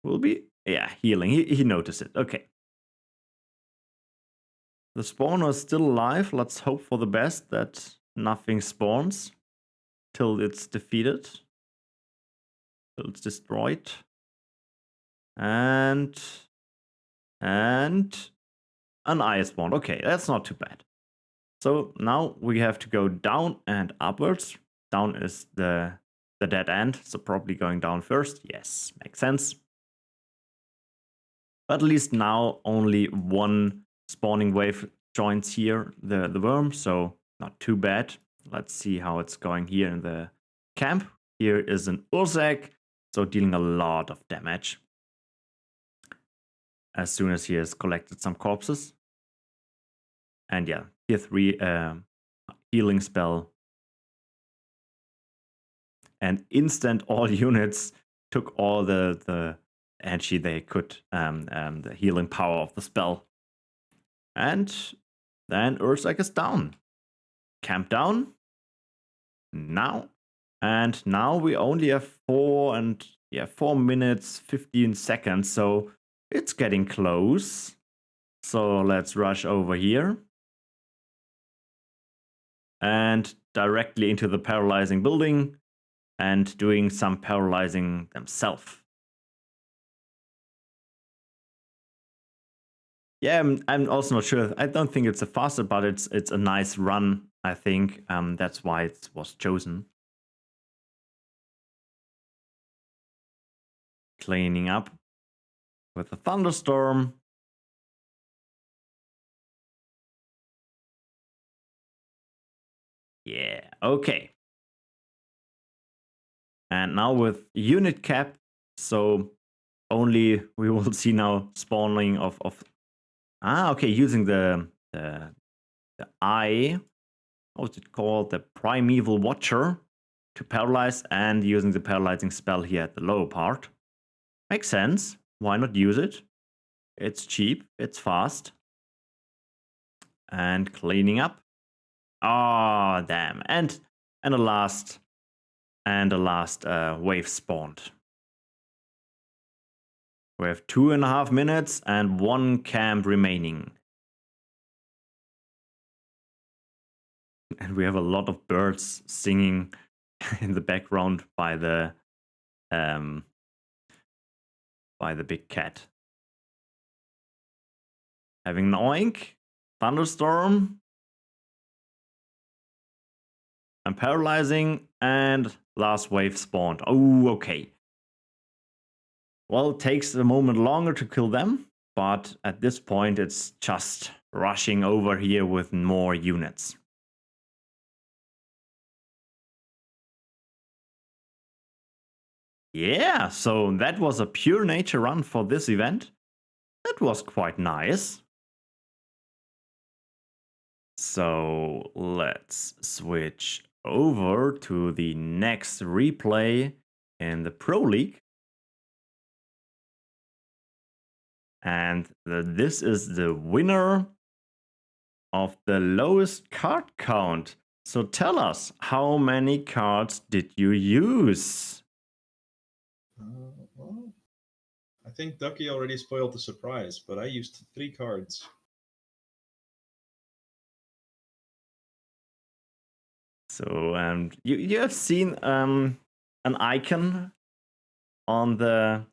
will be, yeah, healing. He noticed it. Okay. The spawner is still alive. Let's hope for the best that nothing spawns till it's defeated, till it's destroyed. And an eye spawned. Okay, that's not too bad. So now we have to go down and upwards. Down is the dead end, so probably going down first. Yes, makes sense. But at least now only one spawning wave joins here, the worm, so not too bad. Let's see how it's going here in the camp. Here is an Urzac, so dealing a lot of damage as soon as he has collected some corpses. And yeah, tier 3 healing spell. And instant all units took all the energy they could, the healing power of the spell. And then Urzac is down. Camp down. Now. And now we only have 4 minutes, 15 seconds. So it's getting close. So let's rush over here. And directly into the paralyzing building. And doing some paralyzing themselves. Yeah, I'm also not sure. I don't think it's a faster, but it's a nice run, I think. That's why it was chosen. Cleaning up with a thunderstorm. Yeah, okay. And now with unit cap, so only we will see now spawning of okay, using the eye, what's it called? The Primeval Watcher to paralyze, and using the paralyzing spell here at the lower part. Makes sense. Why not use it? It's cheap, it's fast. And cleaning up. Ah, damn. And the last wave spawned. We have 2.5 minutes and 1 camp remaining. And we have a lot of birds singing in the background by the big cat. Having an oink, thunderstorm, and paralyzing, and last wave spawned. Oh, okay. Well, it takes a moment longer to kill them, but at this point it's just rushing over here with more units. Yeah, so that was a pure nature run for this event. That was quite nice. So let's switch over to the next replay in the Pro League. And this is the winner of the lowest card count. So tell us, how many cards did you use? Well, I think Ducky already spoiled the surprise, but I used 3 cards. So you have seen an icon on the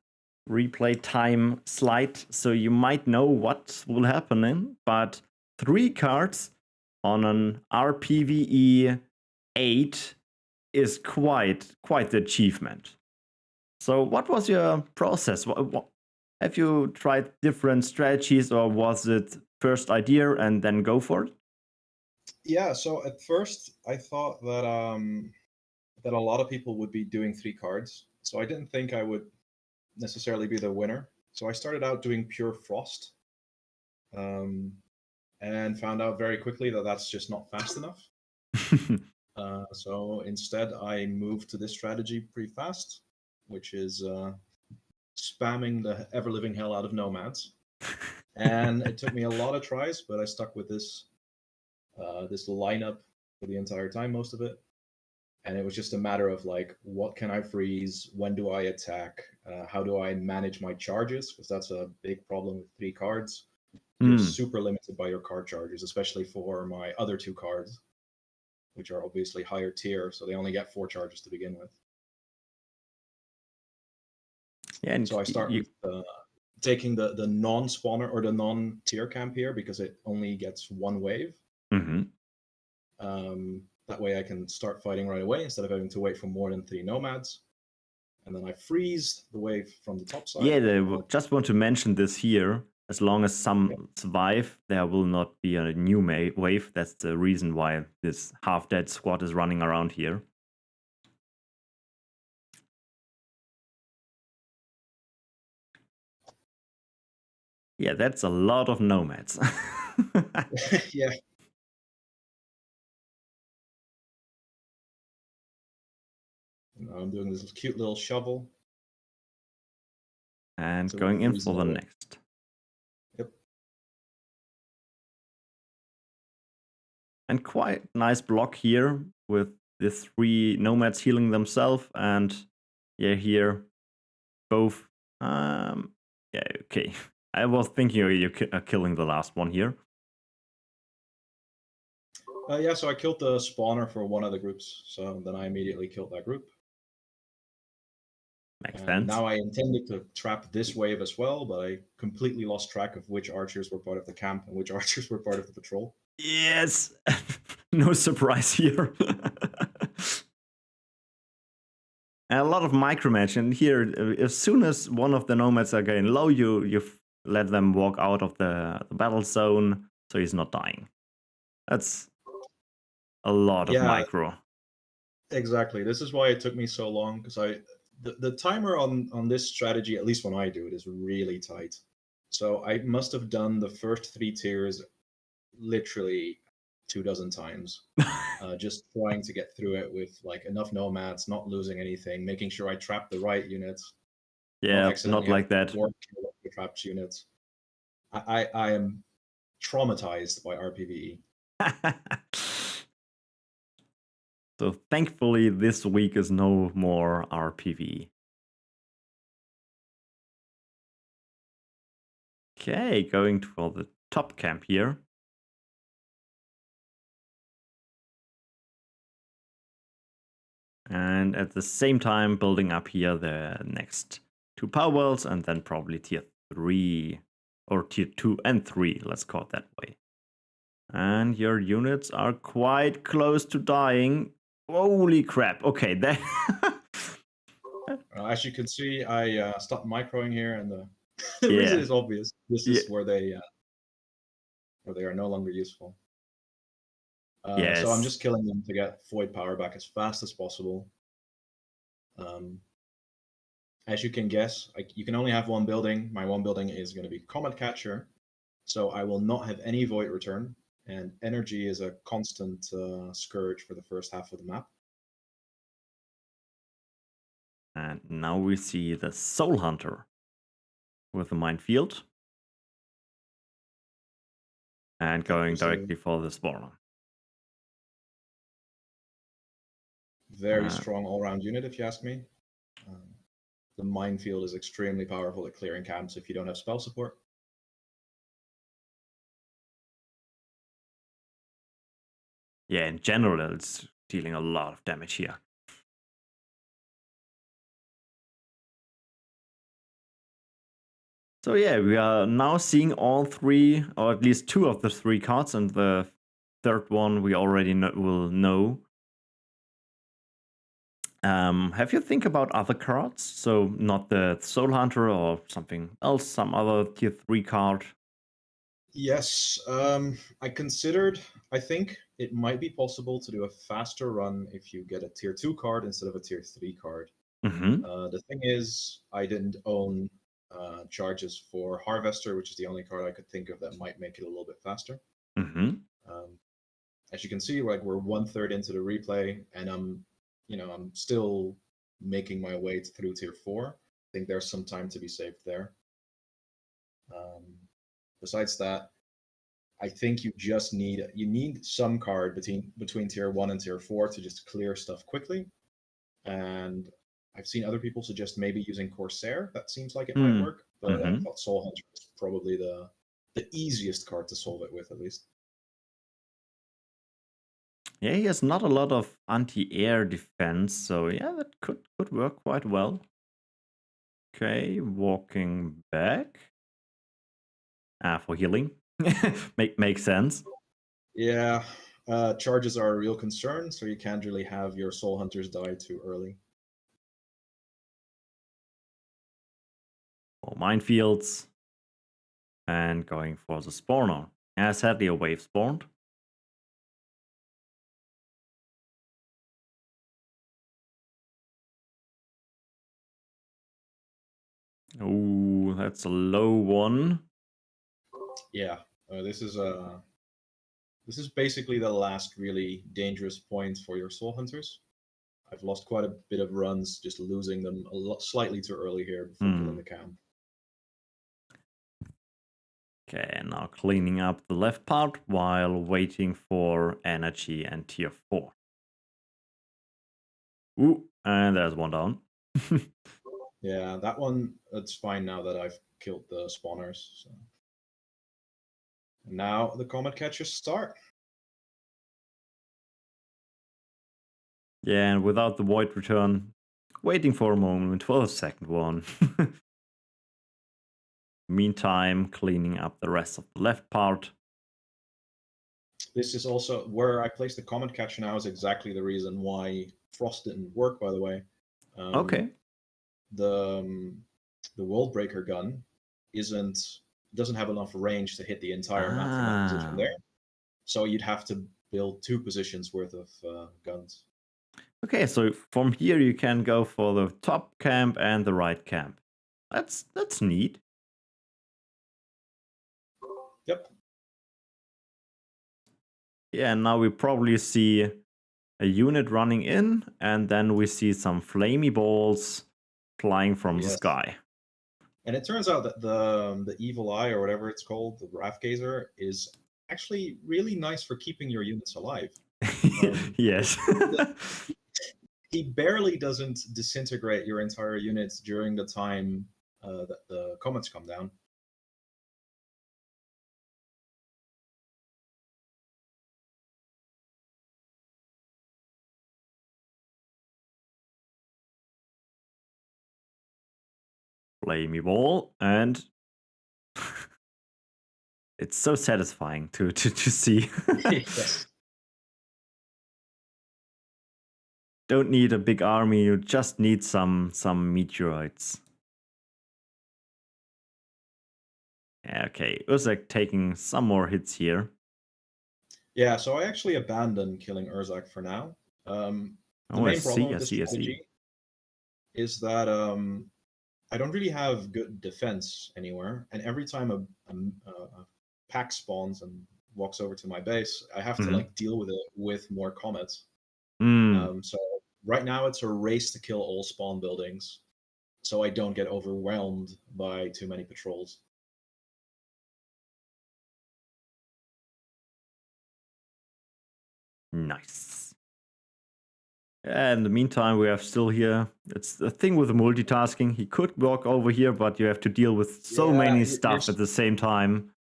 replay time slide, so you might know what will happen. But 3 cards on an RPVE 8 is quite the achievement. So what was your process? Have you tried different strategies, or was it first idea and then go for it? Yeah, so at first I thought that a lot of people would be doing 3 cards. So I didn't think I would necessarily be the winner. So I started out doing pure frost. and found out very quickly that that's just not fast enough. So instead, I moved to this strategy pretty fast, which is spamming the ever-living hell out of nomads. And it took me a lot of tries, but I stuck with this this lineup for the entire time, most of it. And it was just a matter of like, what can I freeze? When do I attack? How do I manage my charges? Because that's a big problem with 3 cards. You're super limited by your card charges, especially for my other 2 cards, which are obviously higher tier, so they only get 4 charges to begin with. Yeah, and so I start with taking the non-spawner or the non-tier camp here because it only gets 1 wave. That way I can start fighting right away instead of having to wait for more than 3 nomads. And then I freeze the wave from the top side. Yeah, just want to mention this here. As long as some survive, there will not be a new wave. That's the reason why this half-dead squad is running around here. Yeah, that's a lot of nomads. Yeah. Now I'm doing this cute little shovel. And going in for the next. Yep. And quite nice block here with the 3 nomads healing themselves. And yeah, here both. Yeah, okay. I was thinking you're killing the last one here. Yeah, so I killed the spawner for one of the groups. So then I immediately killed that group. Makes sense. Now I intended to trap this wave as well, but I completely lost track of which archers were part of the camp and which archers were part of the patrol. Yes, no surprise here. And a lot of micromanagement here. As soon as one of the nomads are getting low, you let them walk out of the battle zone, so he's not dying. That's a lot of micro. Exactly. This is why it took me so long, because the timer on this strategy, at least when I do it, is really tight. So I must have done the first 3 tiers literally 24 times, just trying to get through it with like enough nomads, not losing anything, making sure I trap the right units. Yeah, not like that. The trapped units. I am traumatized by RPVE. So thankfully this week is no more RPV. Okay, going for the top camp here. And at the same time building up here the next 2 power wells and then probably tier 3 or tier 2 and 3, let's call it that way. And your units are quite close to dying. Holy crap. Okay, that as you can see, I stopped microing here, and the reason is obvious. This is where they are no longer useful. So I'm just killing them to get void power back as fast as possible. As you can guess, you can only have 1 building. My 1 building is going to be Comet Catcher, so I will not have any void return, and energy is a constant scourge for the first half of the map. And now we see the Soul Hunter with the minefield. And going directly for the spawner. Very strong all-round unit, if you ask me. The minefield is extremely powerful at clearing camps if you don't have spell support. Yeah, in general, it's dealing a lot of damage here. So yeah, we are now seeing all 3, or at least 2 of the 3 cards, and the 3rd one we already will know. Have you think about other cards? So not the Soul Hunter or something else, some other tier 3 card? Yes, I considered, I think it might be possible to do a faster run if you get a tier 2 card instead of a tier 3 card. The thing is, I didn't own charges for Harvester, which is the only card I could think of that might make it a little bit faster. Mm-hmm. As you can see, like we're 1/3 into the replay, and I'm still making my way through tier 4. I think there's some time to be saved there. Besides that, I think you need some card between tier 1 and tier 4 to just clear stuff quickly. And I've seen other people suggest maybe using Corsair. That seems like it might work, but I thought Soul Hunter is probably the easiest card to solve it with, at least. Yeah, he has not a lot of anti-air defense, so yeah, that could work quite well. Okay, walking back. For healing. Makes sense. Yeah, charges are a real concern, so you can't really have your Soul Hunters die too early. More minefields. And going for the spawner. Yeah, sadly a wave spawned. Oh, that's a low one. Yeah, this is basically the last really dangerous point for your Soul Hunters. I've lost quite a bit of runs just losing them slightly too early here before killing the camp. Okay, now cleaning up the left part while waiting for energy and tier 4. Ooh, and there's one down. Yeah, that one, it's fine now that I've killed the spawners. So. And now the comet catchers start. Yeah, and without the void return, waiting for a moment for the second one. Meantime, cleaning up the rest of the left part. This is also where I placed the comet catcher now is exactly the reason why Frost didn't work, by the way. Okay. The World Breaker gun doesn't have enough range to hit the entire map from that position there. So you'd have to build 2 positions worth of guns. Okay, so from here you can go for the top camp and the right camp. That's neat. Yep. Yeah, and now we probably see a unit running in, and then we see some flamey balls flying from the sky. And it turns out that the Evil Eye, or whatever it's called, the Wrath Gazer, is actually really nice for keeping your units alive. Yes. He barely doesn't disintegrate your entire units during the time that the comets come down. Flamey ball, and it's so satisfying to see. Yes. Don't need a big army, you just need some meteorites. Okay, Urzak taking some more hits here. Yeah, so I actually abandoned killing Urzak for now. The main problem with this strategy is that I don't really have good defense anywhere, and every time a pack spawns and walks over to my base, I have to like deal with it with more comets. So right now it's a race to kill all spawn buildings, so I don't get overwhelmed by too many patrols. Nice. And in the meantime, we have still here. It's the thing with the multitasking. He could walk over here, but you have to deal with so many stuff at the same time.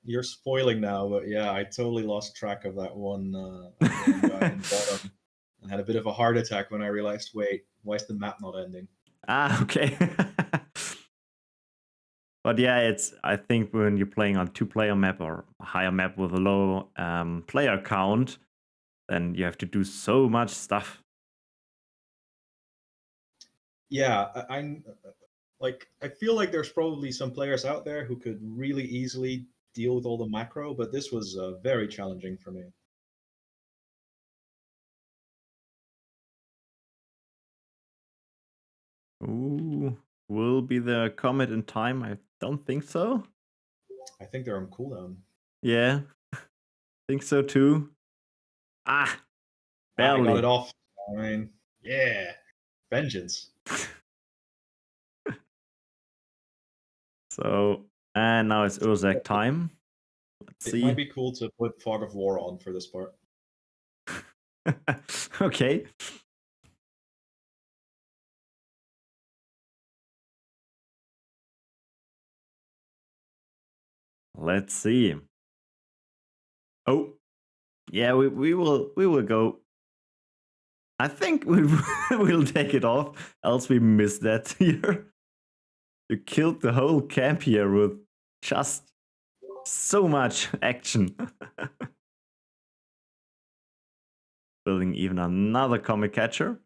You're spoiling now, but yeah, I totally lost track of that one guy in the bottom and had a bit of a heart attack when I realized, wait, why is the map not ending? Okay. But yeah, I think when you're playing on 2-player map or a higher map with a low player count, then you have to do so much stuff. Yeah, I feel like there's probably some players out there who could really easily deal with all the macro, but this was very challenging for me. Ooh, will be the comet in time? I don't think so. I think they're on cooldown. Yeah. Think so too. Ah, I barely. got it off. I mean, yeah, vengeance. So, and now it's Urzak time. Let's It see. might be cool to put Fog of War on for this part. Okay. Let's see. Oh, yeah, we will go. I think we will take it off, else we miss that here. You killed the whole camp here with just so much action. Building even another comic catcher.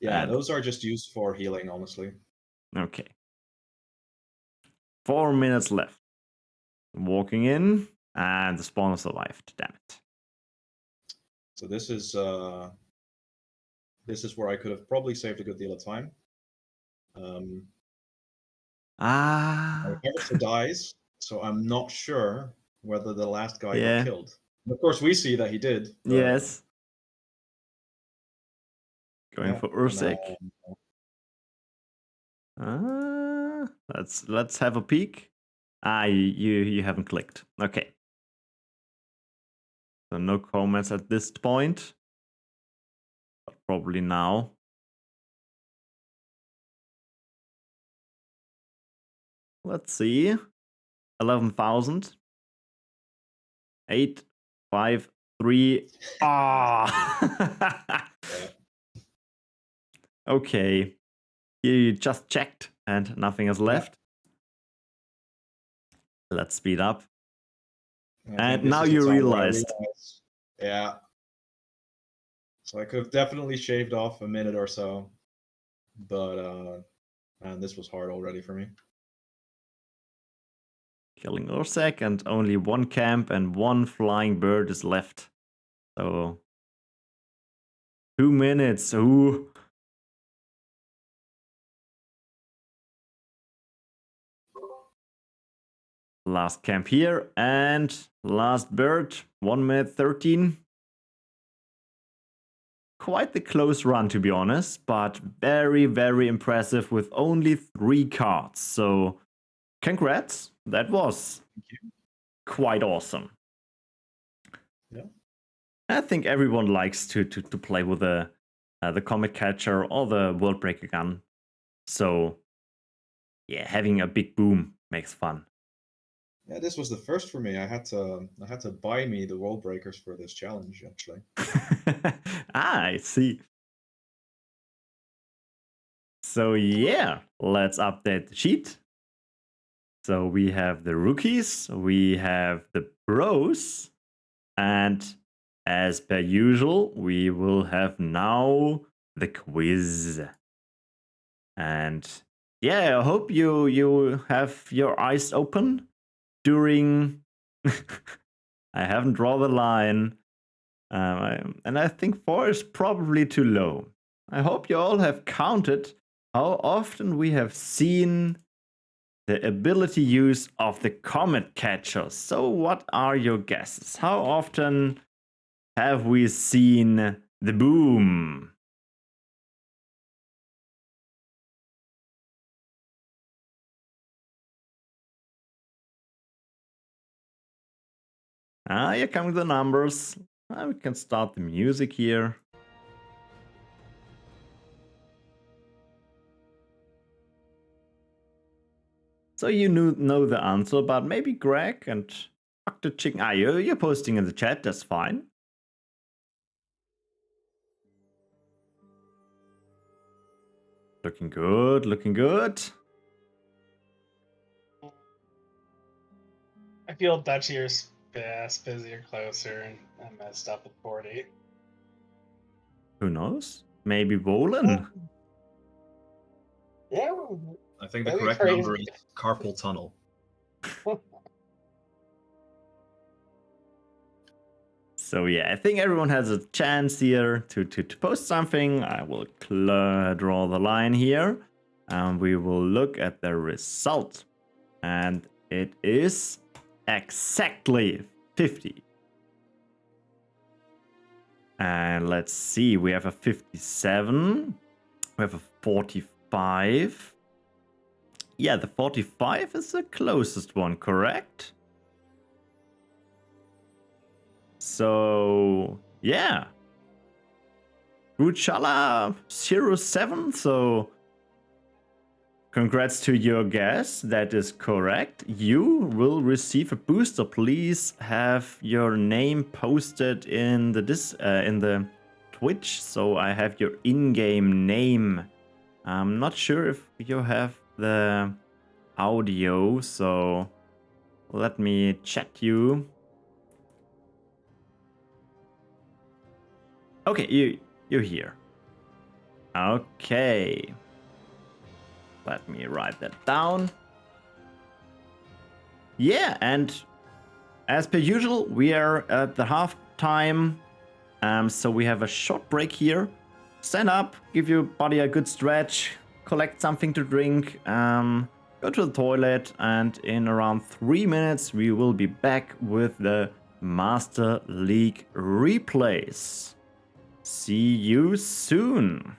Yeah, And- those are just used for healing, honestly. Okay. 4 minutes left. Walking in, and the spawner survived. Damn it. So this is where I could have probably saved a good deal of time. Harvester dies, so I'm not sure whether the last guy Yeah. got killed. And of course, we see that he did. but- Yes. Going Yeah, for and, Urzak. Let's have a peek. You haven't clicked. Okay. So no comments at this point. But probably now. Let's see. 11,000. 8, 5, 3. Ah. Okay. You just checked and nothing is left. Let's speed up. I think And this now is the you time where I realized. realized- Yeah. So I could have definitely shaved off a minute or so, but man, this was hard already for me. Killing Urzak, and only one camp and one flying bird is left. So 2 minutes. Ooh. Last camp here and last bird. 1 minute 13. Quite the close run, to be honest, but very, very impressive with only 3 cards. So congrats. That was quite awesome. Yeah. I think everyone likes to play with the comet catcher or the world breaker gun. So yeah, having a big boom makes fun. Yeah, this was the first for me. I had to buy me the wall breakers for this challenge, actually. I see. So yeah, let's update the sheet. So we have the rookies, we have the pros, and as per usual, we will have now the quiz. And yeah, I hope you have your eyes open during. I haven't drawn the line, and I think 4 is probably too low. I hope you all have counted how often we have seen the ability use of the comet catcher. So what are your guesses? How often have we seen the boom? Here come the numbers. We can start the music here. So you know the answer, but maybe Grak and Octochicken. You're posting in the chat, that's fine. Looking good, looking good. I feel Dutchier's busier closer, and I messed up at 40. Who knows? Maybe Volan? Yeah. I think the That'd be correct crazy. number is carpal tunnel. So yeah, I think everyone has a chance here to post something. I will draw the line here. And we will look at the result. And it is exactly 50. And let's see, we have a 57. We have a 45. Yeah, the 45 is the closest one, correct? So, yeah. Ruchala 07, so congrats to your guess. That is correct. You will receive a booster. Please have your name posted in the Twitch, so I have your in-game name. I'm not sure if you have the audio, so let me chat you. Okay, you're here. Okay. Let me write that down. Yeah, and as per usual, we are at the half time. So we have a short break here. Stand up, give your body a good stretch, collect something to drink, go to the toilet, and in around 3 minutes we will be back with the Master League replays. See you soon.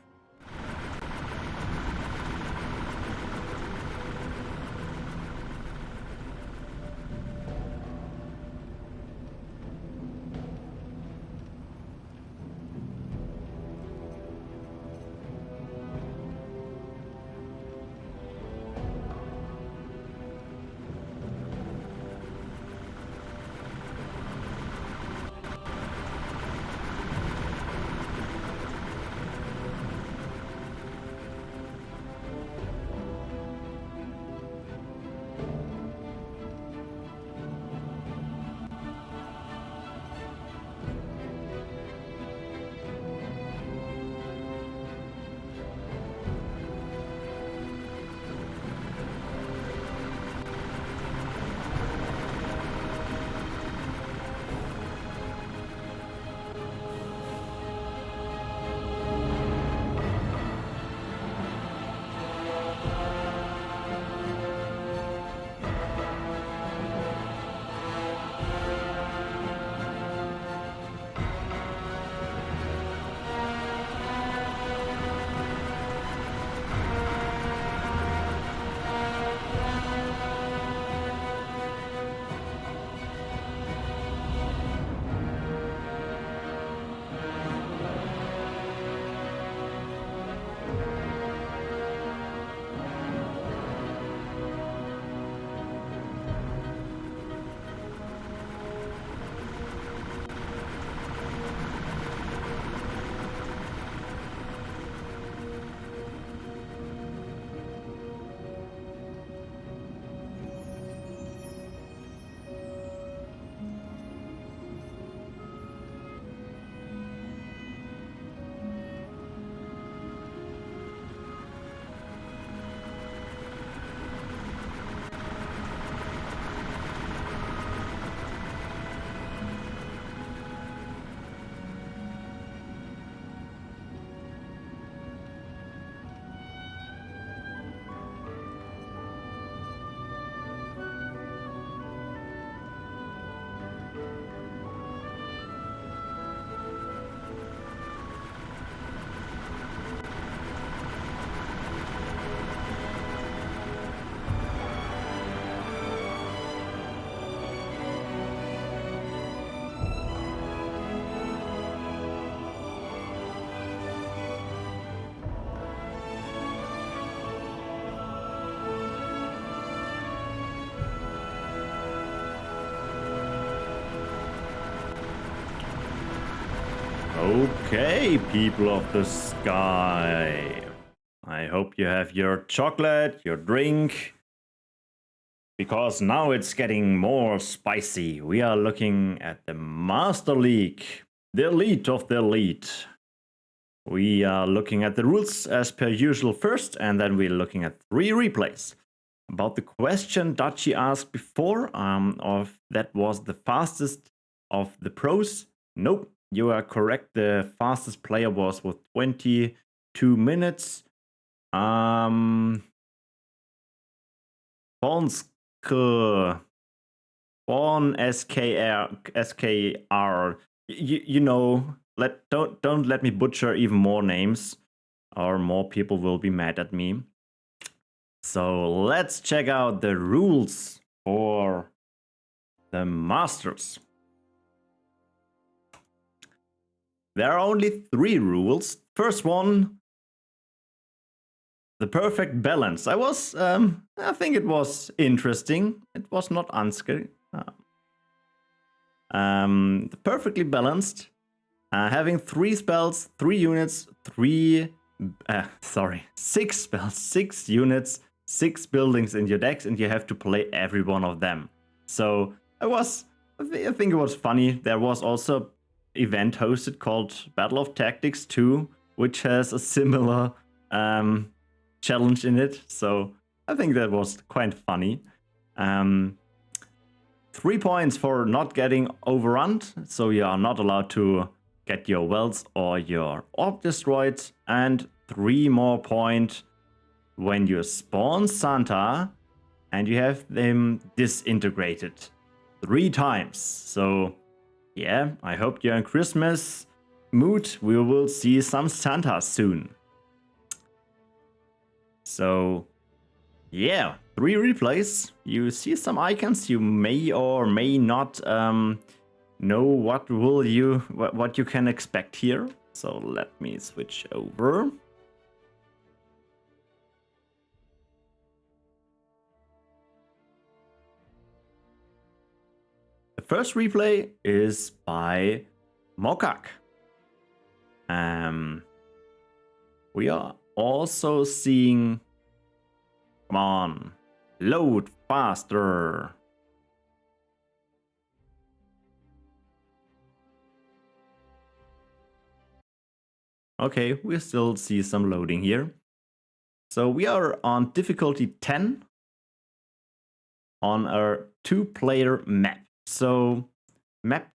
Okay, people of the sky. I hope you have your chocolate, your drink, because now it's getting more spicy. We are looking at the Master League, the elite of the elite. We are looking at the rules as per usual first, and then we're looking at 3 replays. About the question Dachi asked before, of that was the fastest of the pros. Nope, you are correct. The fastest player was with 22 minutes. Bonsk, Bon SKR, you know don't let me butcher even more names, or more people will be mad at me. So let's check out the rules for the Masters. There are only 3 rules. First one, the perfect balance. I think it was interesting. It was not unscary. Perfectly balanced. Having 3 spells, 3 units, 6 spells, 6 units, 6 buildings in your decks, and you have to play every one of them. So I think it was funny. There was also event hosted called Battle of Tactics 2, which has a similar challenge in it. So I think that was quite funny. 3 points for not getting overrun, so you are not allowed to get your wells or your orb destroyed, and 3 more points when you spawn Santa and you have them disintegrated 3 times. So yeah, I hope you're in Christmas mood. We will see some Santa soon. So yeah, 3 replays. You see some icons. You may or may not know what you can expect here. So let me switch over. The first replay is by Mocaak. We are also seeing, come on, load faster. Okay, we still see some loading here. So we are on difficulty 10 on our 2-player map. So map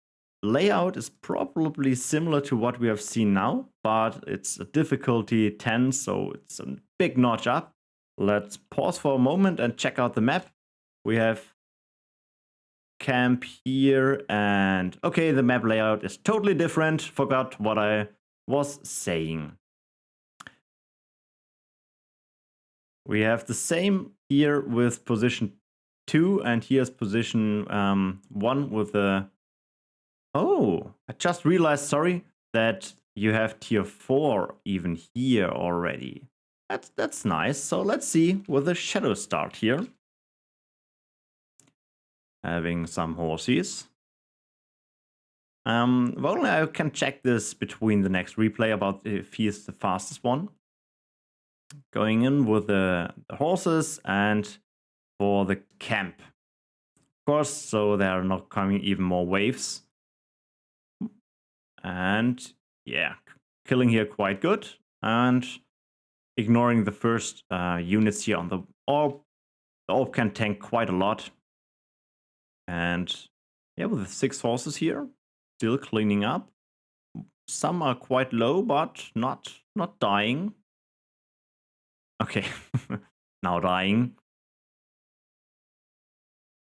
layout is probably similar to what we have seen now, but it's a difficulty 10, so it's a big notch up. Let's pause for a moment and check out the map. We have camp here, and okay, the map layout is totally different. Forgot what I was saying. We have the same here with position 2, and here's position 1 with the... Oh, I just realized, sorry, that you have tier 4 even here already. That's nice. So let's see with the shadow start here. Having some horses. Well, I can check this between the next replay about if he is the fastest one. Going in with the horses and for the camp. Of course, so there are not coming even more waves. And yeah, killing here quite good. And ignoring the first units here on the orb. The orb can tank quite a lot. And yeah, with the 6 horses here, still cleaning up. Some are quite low, but not dying. Okay, now dying.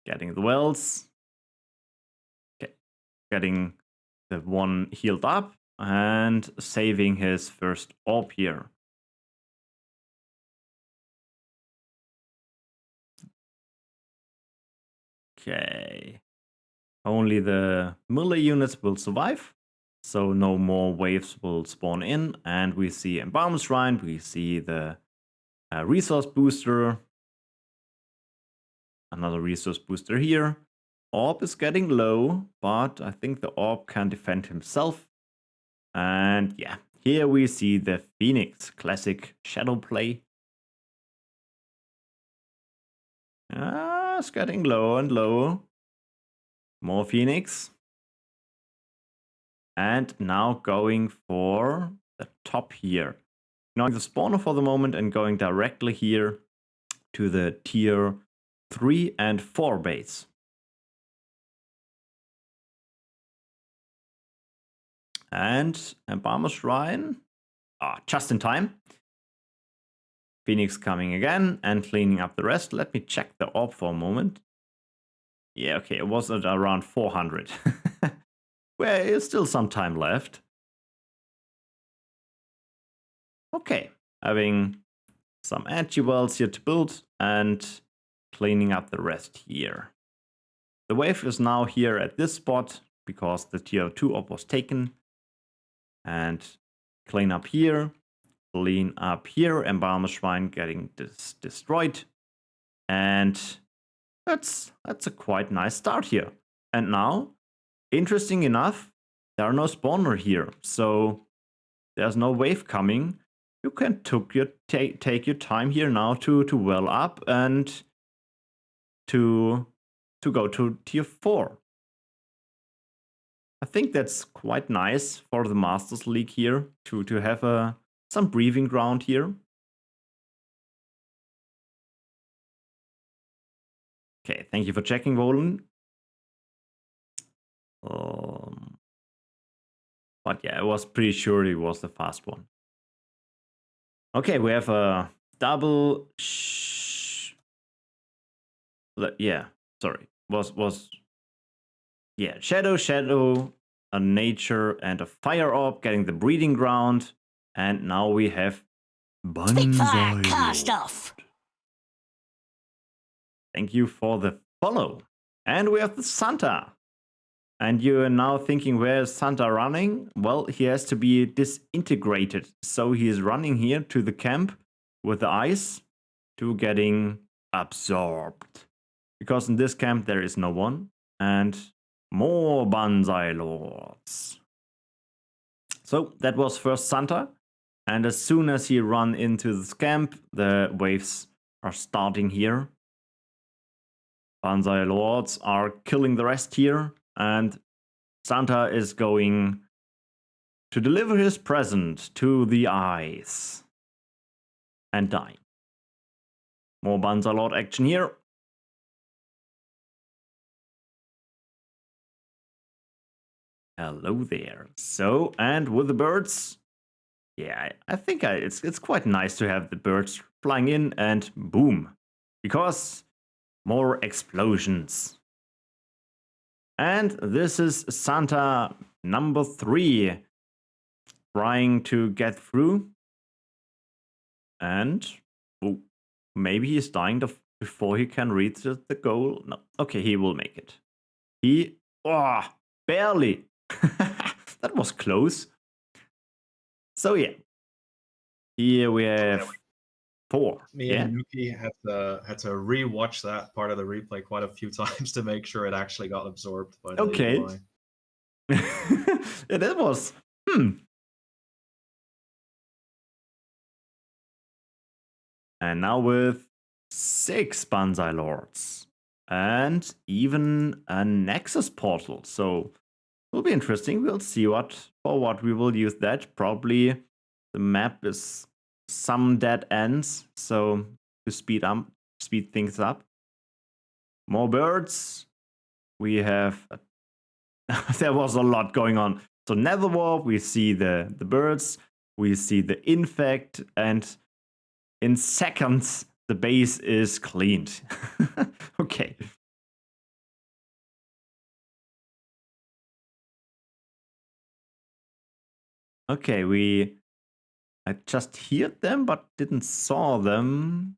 Getting the wells. Okay, getting the one healed up and saving his first orb here. Okay. Only the melee units will survive, so no more waves will spawn in. And we see Embalm Shrine, we see the resource booster. Another resource booster here. Orb is getting low, but I think the orb can defend himself. And yeah, here we see the Phoenix, classic shadow play. It's getting low and low. More Phoenix. And now going for the top here. Ignoring the spawner for the moment and going directly here to the tier 3 and 4 base. And Embalmer Shrine. Just in time. Phoenix coming again and cleaning up the rest. Let me check the orb for a moment. Yeah, okay, it was at around 400. Well, there's still some time left. Okay, having some edgy wells here to build and cleaning up the rest here. The wave is now here at this spot because the tier 2 op was taken. And clean up here, Embalmer Shrine getting destroyed. And that's a quite nice start here. And now, interesting enough, there are no spawner here, so there's no wave coming. You can take your time here now to well up and to go to tier 4. I think that's quite nice for the Masters League here to have some breathing ground here. Okay, thank you for checking, Volan. But yeah, I was pretty sure it was the fast one. Okay, we have a double. Yeah, sorry. Yeah, shadow, a nature, and a fire orb getting the breeding ground. And now we have Spitfire cast off. Thank you for the follow. And we have the Santa. And you are now thinking, where is Santa running? Well, he has to be disintegrated. So he is running here to the camp with the ice to getting absorbed. Because in this camp there is no one. And more Banzai Lords. So that was first Santa. And as soon as he run into this camp, the waves are starting here. Banzai Lords are killing the rest here. And Santa is going to deliver his present to the eyes and die. More Banzai Lord action here. Hello there. So, and with the birds, yeah, I think it's quite nice to have the birds flying in and boom, because more explosions. And this is Santa number 3 trying to get through. And oh, maybe he's dying before he can reach the goal. No, okay, he will make it. Barely. That was close. So yeah, here we have 4. Me and Yuki had to rewatch that part of the replay quite a few times to make sure it actually got absorbed by the okay. UI. It was. And now with 6 Banzai Lords. And even a Nexus portal. So it will be interesting. We'll see for what we will use that. Probably the map is some dead ends. So to speed things up. More birds. We have there was a lot going on. So Netherwarp, we see the birds, we see the infect, and in seconds the base is cleaned. Okay. Okay, I just heard them but didn't saw them.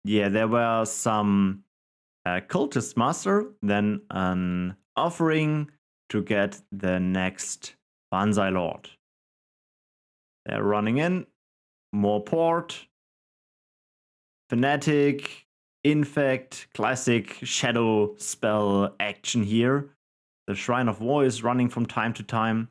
Yeah, there were some cultist master, then an offering to get the next Banzai Lord. They're running in. More port. Fanatic, infect, classic shadow spell action here. The Shrine of War is running from time to time.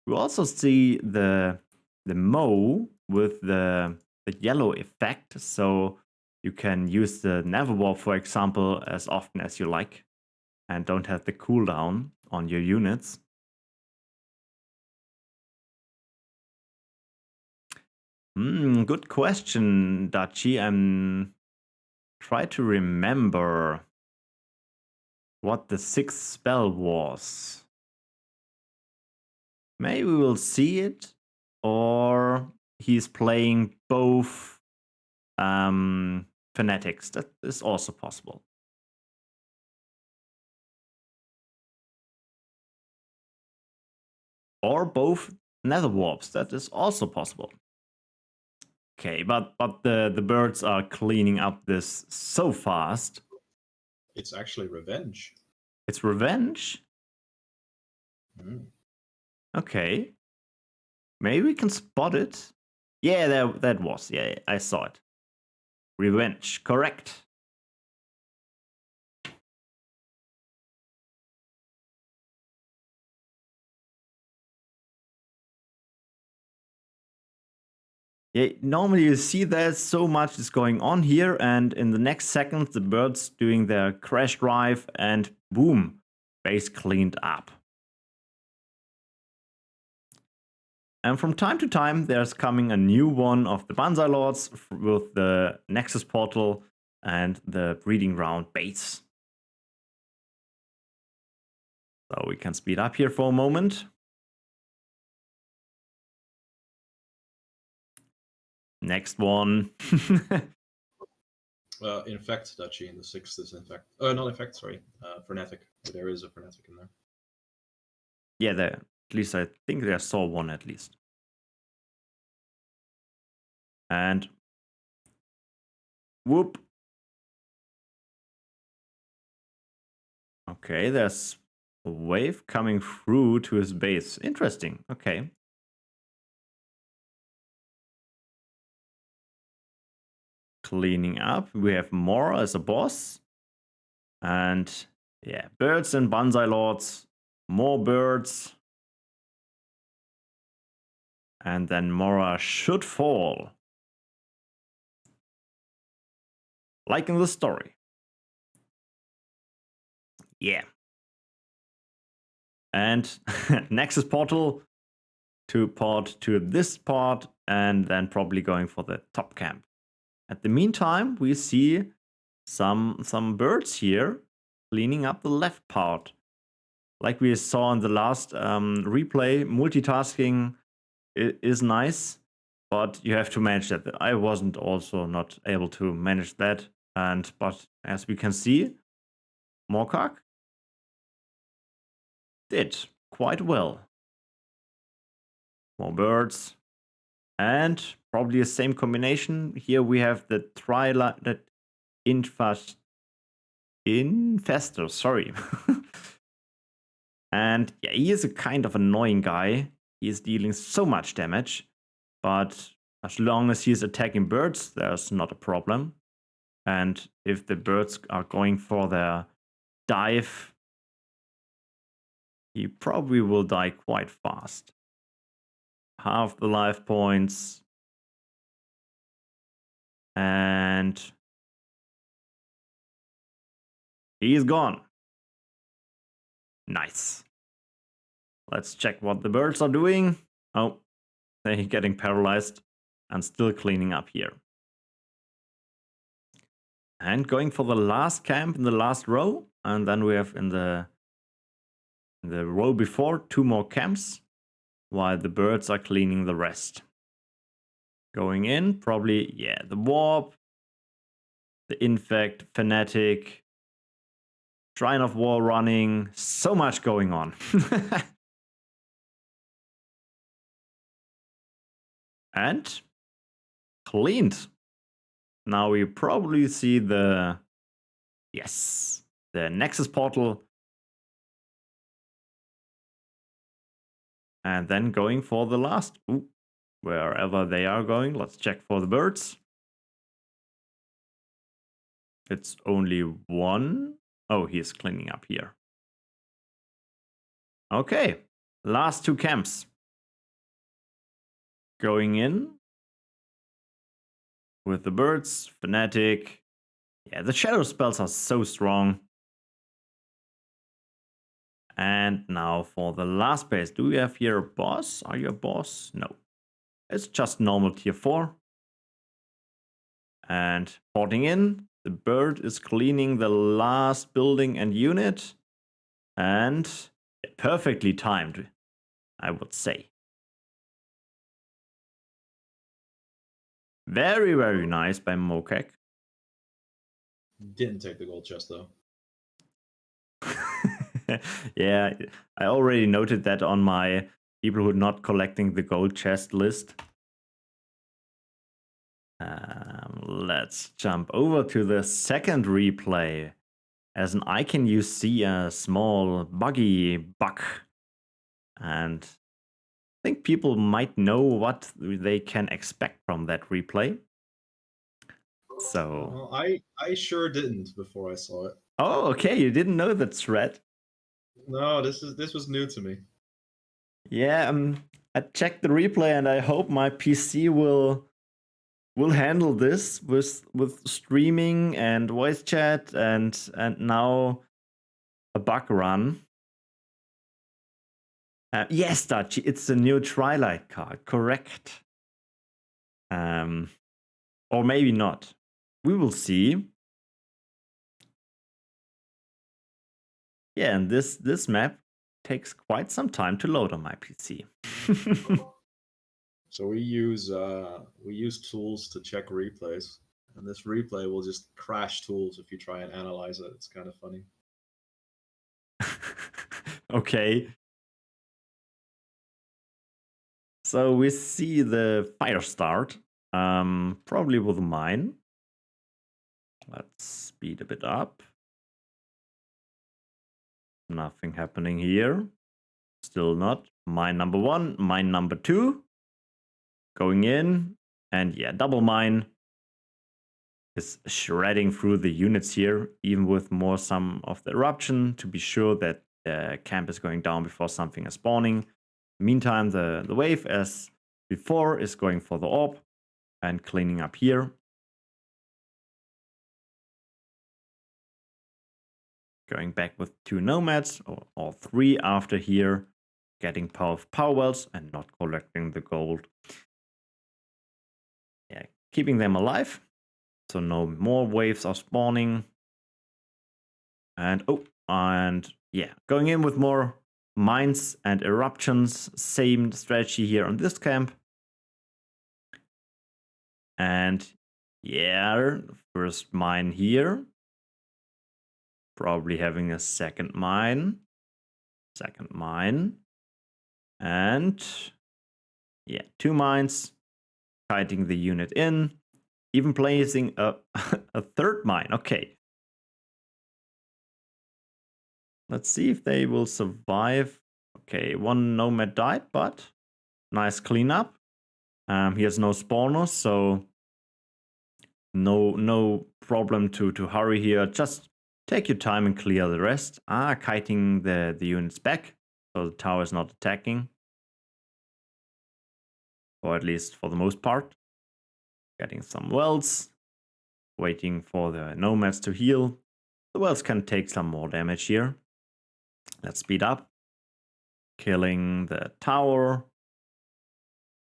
We also see the Mo with the yellow effect, so you can use the Netherwarp, for example, as often as you like, and don't have the cooldown on your units. Good question, Dachi. I'm trying to remember what the 6th spell was. Maybe we'll see it, or he's playing both fanatics. That is also possible. Or both Netherwarps. That is also possible. Okay, but the birds are cleaning up this so fast. It's actually revenge. It's revenge? Mm. Okay. Maybe we can spot it. Yeah, that was. Yeah, I saw it. Revenge, correct. Yeah, normally you see there's so much is going on here, and in the next second the birds doing their crash drive, and boom, base cleaned up. And from time to time there's coming a new one of the Skylords with the Nexus portal and the breeding ground base. So we can speed up here for a moment. Next one. Infect Duchy in the 6th is Infect. Not Infect, sorry. Frenetic. There is a Frenetic in there. Yeah, there. At least I think I saw one at least. And whoop. Okay, there's a wave coming through to his base. Interesting. Okay. Cleaning up. We have Mora as a boss. And yeah, birds and Skylords. More birds. And then Mora should fall. Like in the story. Yeah. And Nexus portal to port to this part, and then probably going for the top camp. At the meantime, we see some birds here cleaning up the left part. Like we saw in the last replay, multitasking is nice, but you have to manage that. I wasn't also not able to manage that, but as we can see, Mocaak did quite well. More birds. And probably the same combination. Here we have the infestor, sorry. And yeah, he is a kind of annoying guy. He is dealing so much damage. But as long as he's attacking birds, there's not a problem. And if the birds are going for their dive, he probably will die quite fast. Half the life points. And he is gone. Nice. Let's check what the birds are doing. Oh, they're getting paralyzed and still cleaning up here. And going for the last camp in the last row. And then we have in the row before 2 more camps, while the birds are cleaning the rest. Going in, probably, yeah, the warp, the infect, fanatic, shrine of war running, so much going on. And cleaned. Now we probably see the Nexus portal. And then going for the last, wherever they are going. Let's check for the birds. It's only one. Oh, he's cleaning up here. Okay, last 2 camps. Going in with the birds, fanatic. Yeah, the shadow spells are so strong. And now for the last base. Do we have here a boss? Are you a boss? No. It's just normal tier 4. And porting in, the bird is cleaning the last building and unit. And perfectly timed, I would say. Very, very nice by Mocaak. Didn't take the gold chest though. Yeah, I already noted that on my people who are not collecting the gold chest list. Let's jump over to the second replay. As an icon, you see a small buggy bug. And I think people might know what they can expect from that replay. So. Well, I sure didn't before I saw it. Oh, okay. You didn't know that thread. No, this was new to me. Yeah, I checked the replay and I hope my PC will handle this with streaming and voice chat and now a bug run. Yes, Dutchy, it's the new Twilight card, correct. Or maybe not. We will see. Yeah, and this map takes quite some time to load on my PC. So we use tools to check replays, and this replay will just crash tools if you try and analyze it. It's kind of funny. Okay. So we see the fire start, probably with a mine. Let's speed a bit up. Nothing happening here. Still not. Mine number 1, mine number 2. Going in. And yeah, double mine is shredding through the units here, even with more some of the eruption to be sure that the camp is going down before something is spawning. Meantime, the wave, as before, is going for the orb and cleaning up here. Going back with 2 nomads, or 3 after here, getting power wells and not collecting the gold. Yeah, keeping them alive, so no more waves are spawning. And yeah, going in with more mines and eruptions. Same strategy here on this camp. And yeah, first mine here. Probably having a second mine. And yeah, 2 mines. Kiting the unit in. Even placing a third mine. Okay. Let's see if they will survive. Okay, 1 nomad died, but nice cleanup. He has no spawners, so no problem to hurry here. Just take your time and clear the rest. Kiting the units back, so the tower is not attacking. Or at least for the most part. Getting some wells. Waiting for the nomads to heal. The wells can take some more damage here. Let's speed up. Killing the tower.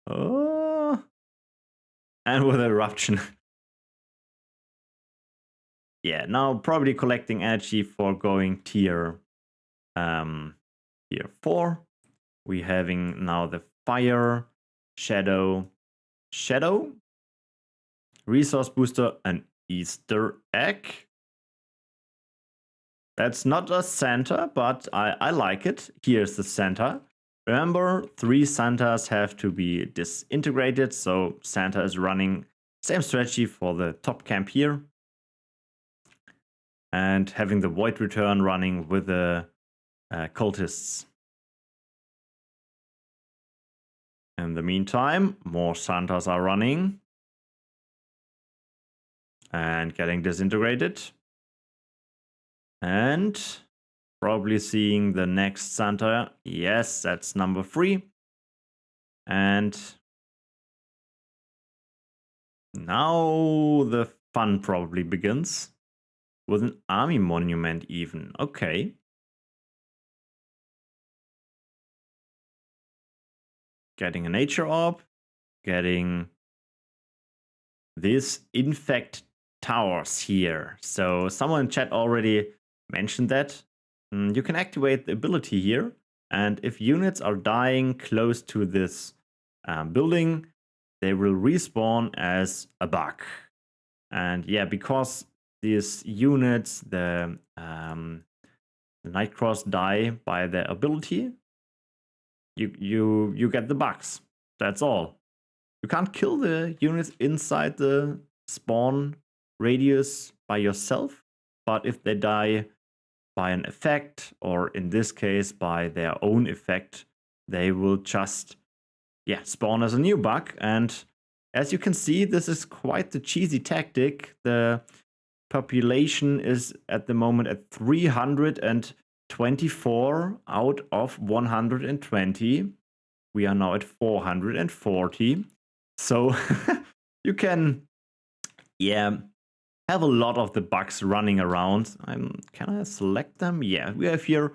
Oh. And with eruption. Yeah, now probably collecting energy for going tier 4. We having now the fire, shadow, resource booster, and Easter egg. That's not a Santa, but I like it. Here's the Santa. Remember, 3 Santas have to be disintegrated, so Santa is running same strategy for the top camp here. And having the Void Return running with the cultists. In the meantime, more Santas are running. And getting disintegrated. And probably seeing the next Santa. Yes, that's number 3. And now the fun probably begins. With an army monument even. Okay. Getting a nature orb. Getting this infect towers here. So someone in chat already mentioned that. You can activate the ability here. And if units are dying close to this building, they will respawn as a bug. And yeah, because these units, the Nightcross die by their ability, you get the bugs. That's all. You can't kill the units inside the spawn radius by yourself, but if they die by an effect, or in this case by their own effect, they will just spawn as a new bug. And as you can see, this is quite the cheesy tactic. The population is at the moment at 324 out of 120. We are now at 440. So you can have a lot of the bugs running around. Can I select them? Yeah, we have here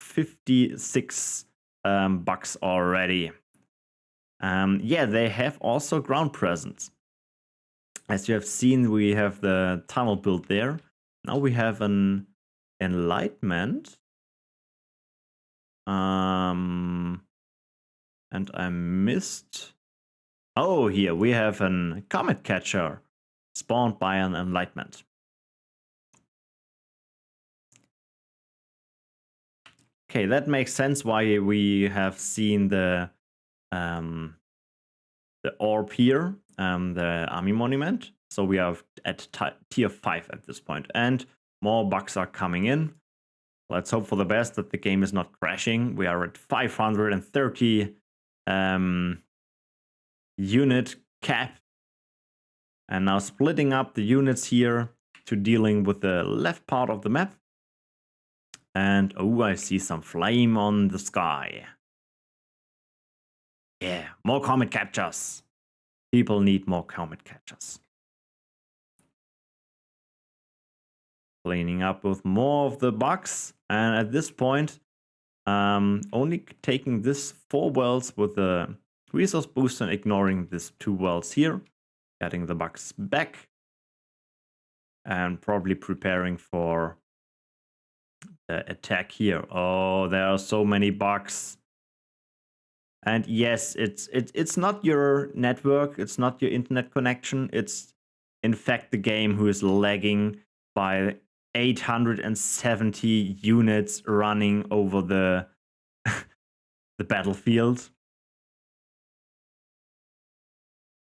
56 bugs already. They have also ground presence. As you have seen, we have the tunnel built there. Now we have an enlightenment. And I missed. Oh, here we have an comet catcher spawned by an enlightenment. Okay, that makes sense why we have seen the orb here, the army monument. So we are at tier 5 at this point, and more bugs are coming in. Let's hope for the best that the game is not crashing. We are at 530 unit cap. And now splitting up the units here to dealing with the left part of the map. And oh, I see some flame on the sky. Yeah, more comet catchers. People need more comet catchers. Cleaning up with more of the bugs. And at this point, only taking this 4 wells with the resource booster and ignoring these 2 wells here. Getting the bugs back. And probably preparing for the attack here. Oh, there are so many bugs. And yes, it's not your network, it's not your internet connection, it's in fact the game who is lagging by 870 units running over the the battlefield.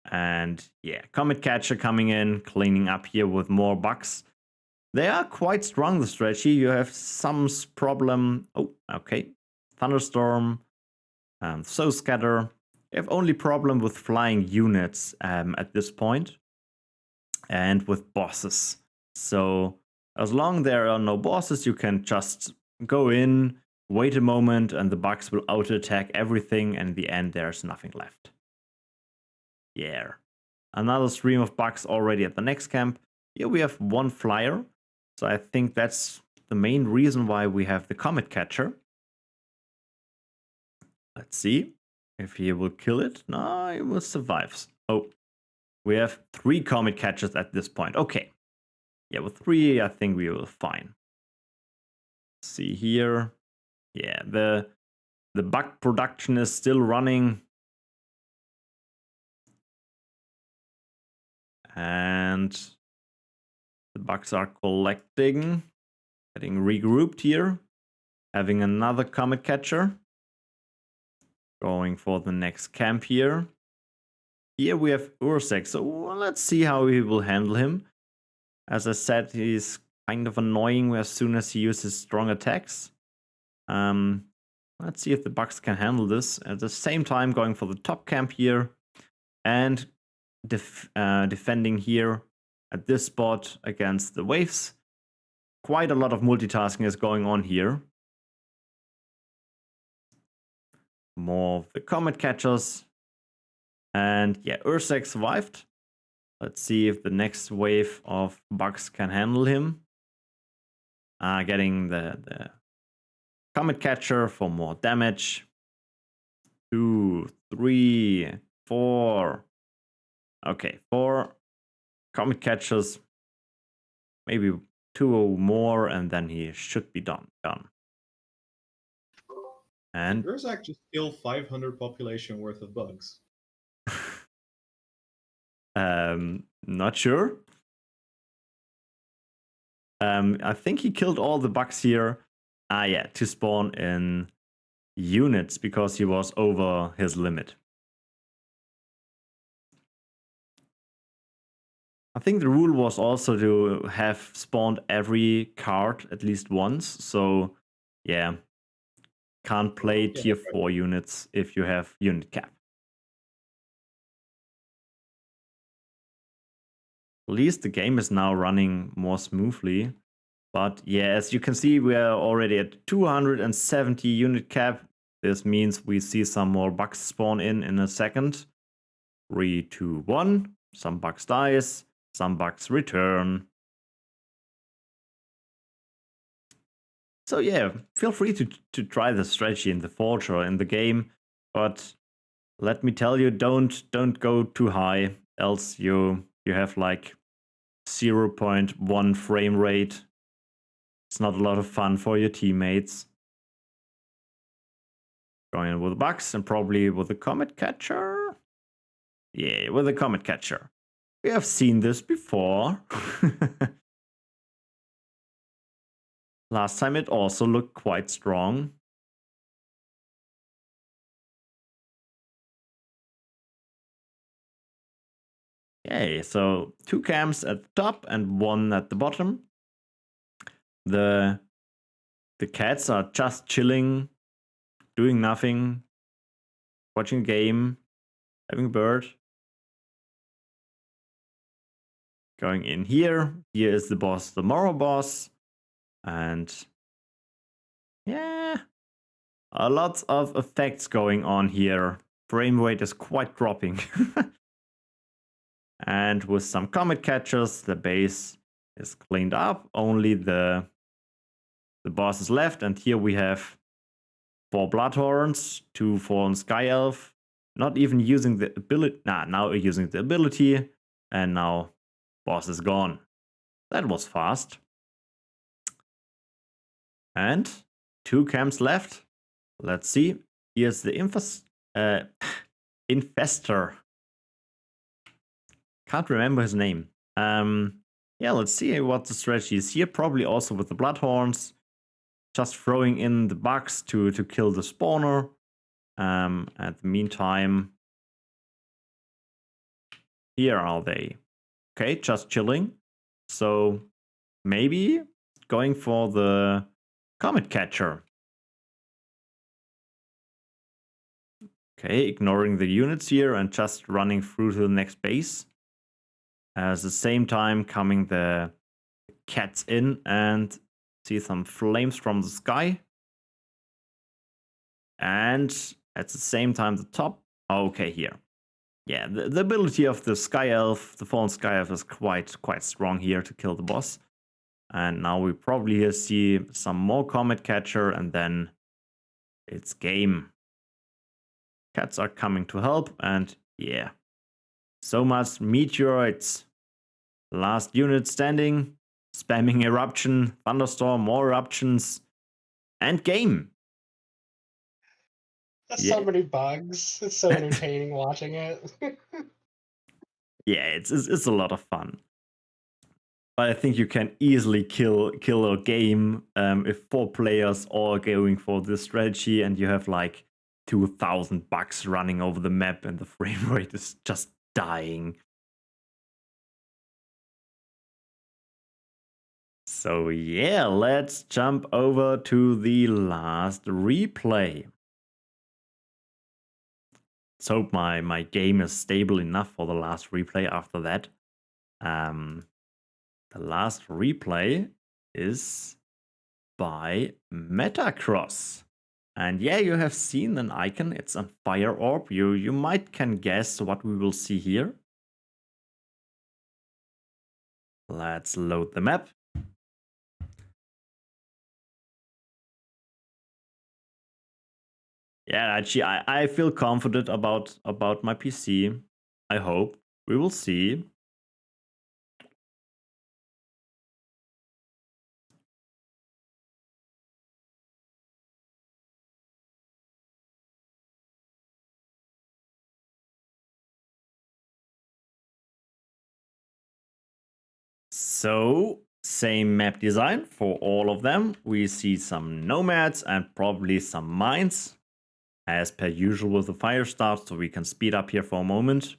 And yeah, Comet Catcher coming in, cleaning up here with more bugs. They are quite strong, the strategy. You have some problem. Oh, okay. Thunderstorm. So Scatter. You have only problem with flying units at this point. And with bosses. So as long as there are no bosses, you can just go in, wait a moment, and the bugs will auto-attack everything. And in the end, there's nothing left. Yeah. Another stream of bugs already at the next camp. Here we have 1 flyer. So I think that's the main reason why we have the Comet Catcher. Let's see if he will kill it. No, he will survive. Oh, we have 3 Comet Catchers at this point. Okay. Yeah, with 3, I think we will fine. Let's see here. Yeah, the bug production is still running. And the bugs are collecting, getting regrouped here, having another Comet Catcher, going for the next camp here. Here we have Ursex, so let's see how he will handle him. As I said, he's kind of annoying as soon as he uses strong attacks. Let's see if the bugs can handle this. At the same time, going for the top camp here, and defending here at this spot against the waves. Quite a lot of multitasking is going on here. More of the Comet Catchers. And yeah, Ursex survived. Let's see if the next wave of bugs can handle him. Getting the Comet Catcher for more damage. 2, 3, 4. Okay, 4 Comet Catchers, maybe 2 or more, and then he should be done. And There's actually still 500 population worth of bugs. not sure. I think he killed all the bugs here. Yeah, to spawn in units because he was over his limit. I think the rule was also to have spawned every card at least once. So, yeah, can't play Yeah, tier right. 4 units if you have unit cap. At least the game is now running more smoothly. But yeah, as you can see, we are already at 270 unit cap. This means we see some more bugs spawn in a second. 3, 2, 1. Some bugs dies, some bugs return. So yeah, feel free to try the strategy in the Forge or in the game. But let me tell you, don't go too high, else you have like 0.1 frame rate. It's not a lot of fun for your teammates. Going in with the bugs and probably with the Comet Catcher. Yeah, with the Comet Catcher. We have seen this before. Last time it also looked quite strong. Okay, so 2 camps at the top and 1 at the bottom. The cats are just chilling, doing nothing, watching a game, having a bird. Going in here. Here is the boss, the Morrow boss. And yeah, a lot of effects going on here. Frame rate is quite dropping. And with some Comet Catchers, the base is cleaned up. Only the boss is left. And here we have 4 Bloodhorns, 2 Fallen Sky Elf. Not even using the ability. Now using the ability. And now boss is gone. That was fast. And 2 camps left. Let's see. Here's the Infestor. Can't remember his name. Yeah, let's see what the strategy is here. Probably also with the Bloodhorns. Just throwing in the bugs to kill the spawner. At the meantime, here are they. Okay, just chilling. So maybe going for the Comet Catcher. Okay, ignoring the units here and just running through to the next base. At the same time, coming the cats in and see some flames from the sky. And at the same time, the top. Okay, here. Yeah, the ability of the Sky Elf, the Fallen Sky Elf, is quite strong here to kill the boss. And now we probably here see some more Comet Catcher, and then it's game. Cats are coming to help, and yeah. So much meteorites. Last unit standing, spamming eruption, thunderstorm, more eruptions, and game. So many bugs. It's so entertaining watching it. Yeah, it's a lot of fun. But I think you can easily kill a game if 4 players all going for this strategy and you have like 2,000 bugs running over the map and the frame rate is just dying. So yeah, let's jump over to the last replay. Let's hope my game is stable enough for the last replay after that. The last replay is by Metacross. And yeah, you have seen an icon. It's a fire orb. You might can guess what we will see here. Let's load the map. Yeah, actually, I feel confident about my PC. I hope. We will see. So, same map design for all of them. We see some nomads and probably some mines. As per usual with the fire start, so we can speed up here for a moment.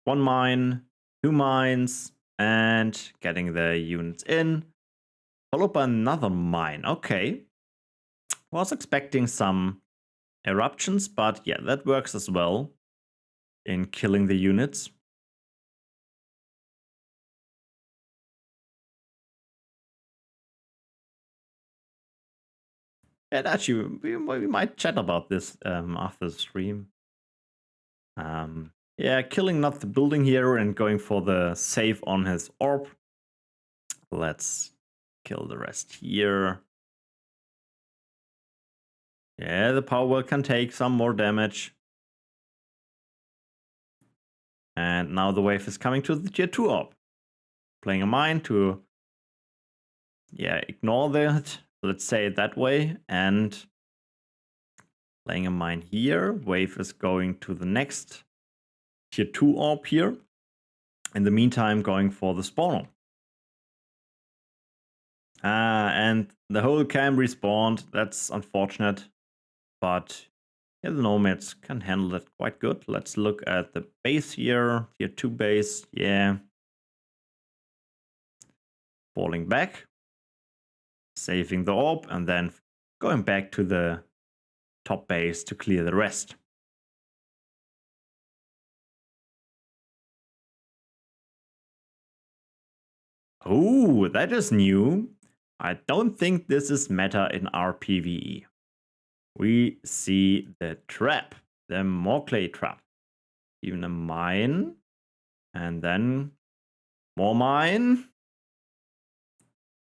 1 mine, 2 mines, and getting the units in, followed by another mine. Okay. Was expecting some eruptions, but yeah, that works as well in killing the units. And actually, we might chat about this after the stream. Yeah, killing not the building here and going for the save on his orb. Let's kill the rest here. Yeah, the power well can take some more damage. And now the wave is coming to the tier 2 orb. Playing a mine to, yeah, ignore that. Let's say it that way. And playing a mine here. Wave is going to the next tier 2 orb here. In the meantime, going for the spawner. And the whole camp respawned. That's unfortunate. But yeah, the nomads can handle that quite good. Let's look at the base here. Tier 2 base. Yeah. Falling back. Saving the orb. And then going back to the top base to clear the rest. Oh, that is new. I don't think this is meta in our PvE. We see the trap, the Mocaak trap. Even a mine. And then more mine.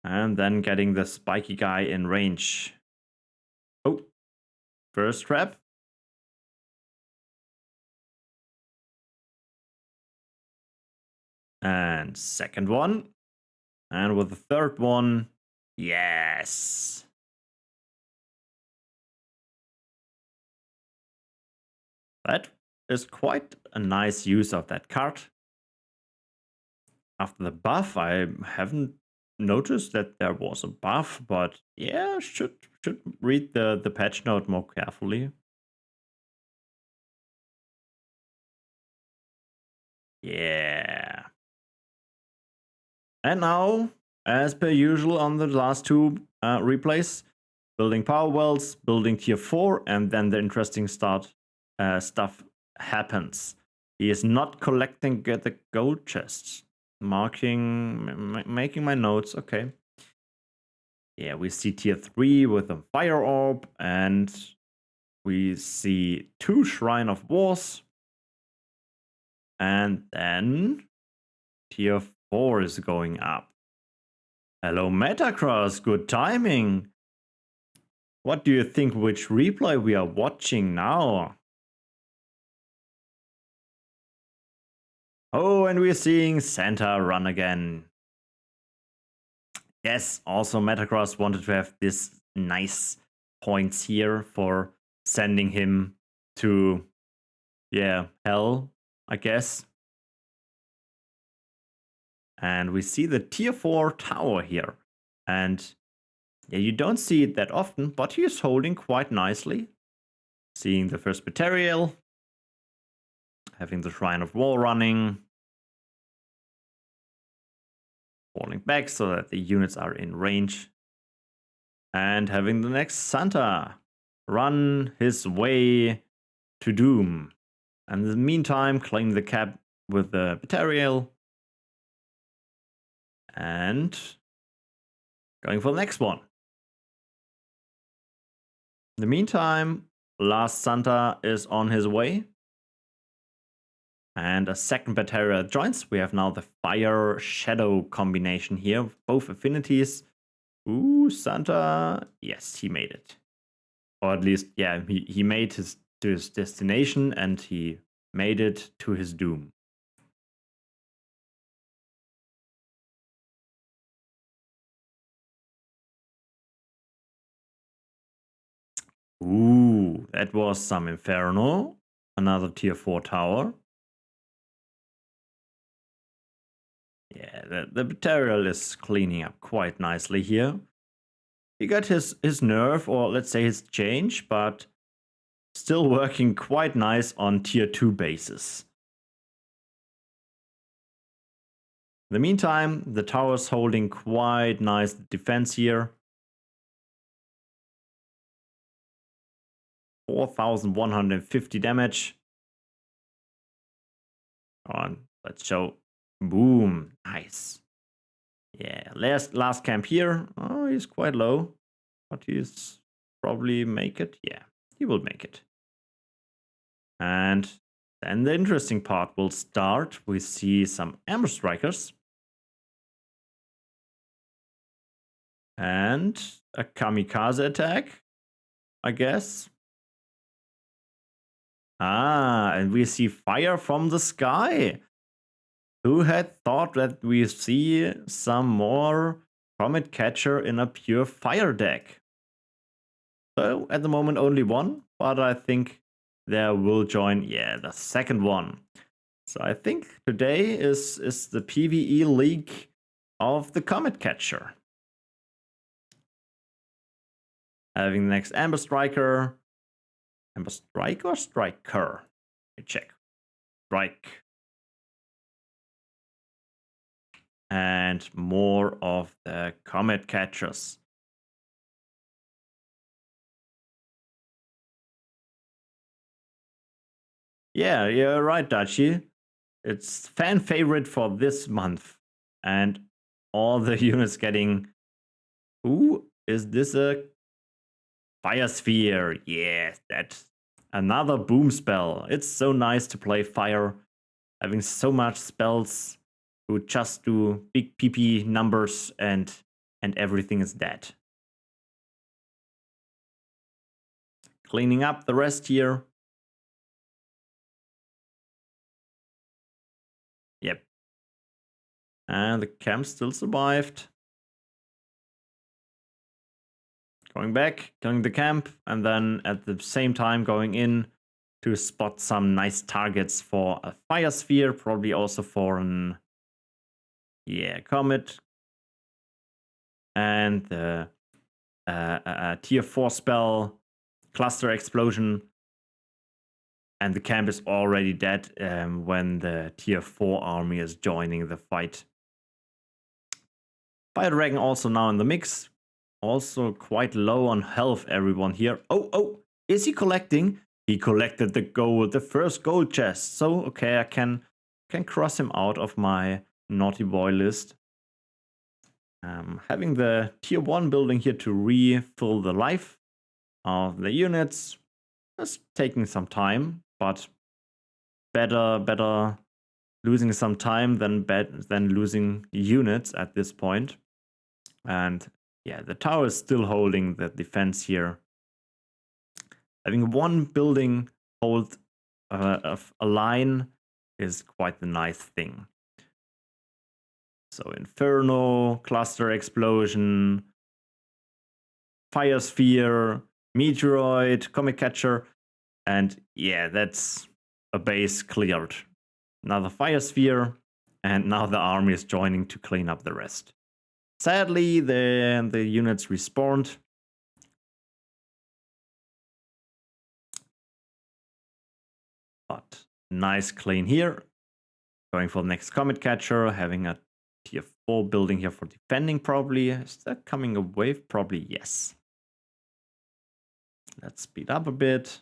And then getting the spiky guy in range. Oh, first trap. And second one. And with the third one, yes. That is quite a nice use of that card. After the buff, I haven't noticed that there was a buff, but yeah, should read the patch note more carefully. Yeah. And now, as per usual on the last two replays, building power wells, building tier 4, and then the interesting stuff happens. He is not collecting the gold chests. Making my notes, okay. Yeah, we see tier 3 with a fire orb, and we see 2 Shrine of Wars. And then tier 4 is going up. Hello, Metacross, good timing. What do you think which replay we are watching now? Oh, and we're seeing Santa run again. Yes, also Metacross wanted to have this nice points here for sending him to, yeah, hell, I guess. And we see the tier 4 tower here. And yeah, you don't see it that often, but he is holding quite nicely. Seeing the first material. Having the Shrine of War running. Falling back so that the units are in range. And having the next Santa run his way to doom. And in the meantime, claim the cap with the material. And going for the next one. In the meantime, last Santa is on his way. And a second Batteria joins. We have now the Fire Shadow combination here. Both affinities. Ooh, Santa. Yes, he made it. Or at least, yeah, he made his to his destination and he made it to his doom. Ooh, that was some Inferno. Another tier 4 tower. Yeah, the material is cleaning up quite nicely here. He got his nerf, or let's say his change, but still working quite nice on tier 2 bases. In the meantime, the tower's holding quite nice defense here. 4,150 damage. On, let's show. Boom, nice. Yeah, last camp here. Oh, he's quite low, but he's probably make it. Yeah, he will make it. And then the interesting part will start. We see some ambush strikers. And a kamikaze attack, I guess. Ah, and we see fire from the sky. Who had thought that we see some more Comet Catcher in a pure fire deck? So at the moment only one, but I think there will join, yeah, the second one. So I think today is the PvE League of the Comet Catcher. Having the next Amber Striker. Amber Strike or Striker? Let me check. Strike. And more of the Comet Catchers. Yeah, you're right, Dachi. It's fan favorite for this month. And all the units getting... Ooh, is this a Fire Sphere? Yes, that's another boom spell. It's so nice to play fire. Having so much spells who just do big PP numbers and everything is dead. Cleaning up the rest here. Yep. And the camp still survived. Going back, killing the camp, and then at the same time going in to spot some nice targets for a Fire Sphere, probably also for an Comet. And the tier 4 spell, Cluster Explosion. And the camp is already dead when the tier 4 army is joining the fight. Fire Dragon also now in the mix. Also quite low on health, everyone here. Oh, is he collecting? He collected the gold, the first gold chest. So, okay, I can cross him out of my naughty boy list. Having the tier 1 building here to refill the life of the units. It's taking some time, but better losing some time than losing units at this point. And yeah, the tower is still holding the defense here. Having one building hold a line is quite the nice thing. So Inferno, Cluster Explosion, Fire Sphere, Meteoroid, Comet Catcher, and yeah, that's a base cleared. Another Fire Sphere, and now the army is joining to clean up the rest. Sadly, the units respawned. But nice clean here. Going for the next Comet Catcher, having a tier 4 building here for defending probably. Is that coming a wave? Probably yes. Let's speed up a bit.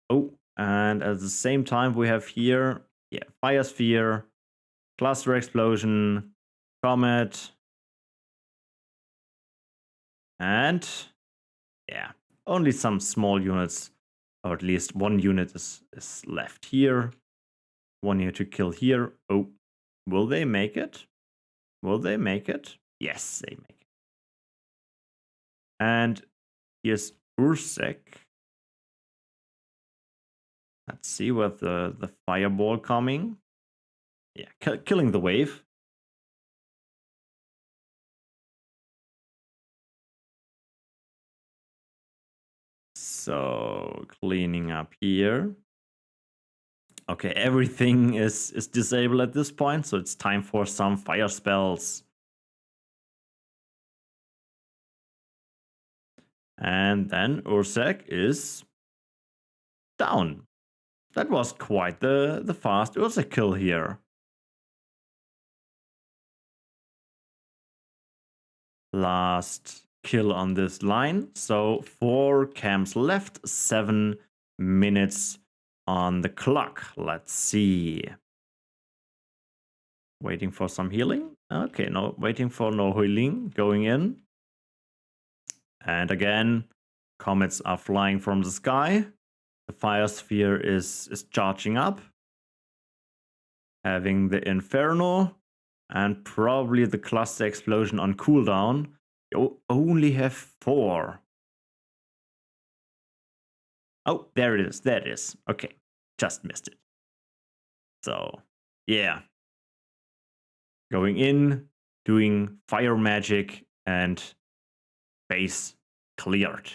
Oh, and at the same time we have here, yeah, Fire Sphere, Cluster Explosion, Comet. And yeah, only some small units, or at least one unit is left here. One here to kill here. Oh, will they make it? Will they make it? Yes, they make it. And here's Ursek. Let's see with the fireball coming. Yeah, killing the wave. So cleaning up here. Okay, everything is disabled at this point, so it's time for some fire spells. And then Ursek is down. That was quite the fast Ursek kill here. last kill on this line. So 4 camps left, 7 minutes on the clock. Let's see. Waiting for some healing. Okay, no, waiting for no healing. Going in. And again, comets are flying from the sky. The fire sphere is charging up. Having the Inferno. And probably the cluster explosion on cooldown. You only have 4. Oh, there it is. There it is. Okay, just missed it. So, yeah. Going in, doing fire magic, and base cleared.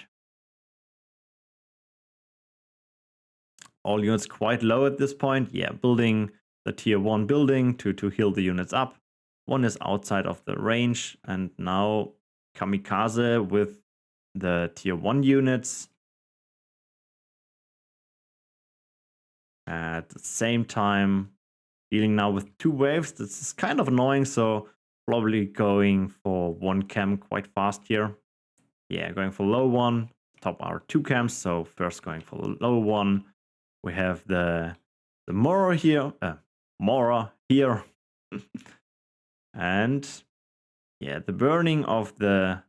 All units quite low at this point. Yeah, building the tier 1 building to heal the units up. One is outside of the range, and now Kamikaze with the tier 1 units. At the same time, dealing now with 2 waves. This is kind of annoying, so probably going for 1 camp quite fast here. Yeah, going for low 1. Top are 2 camps, so first going for the low 1. We have the Mora here. And yeah, the burning of the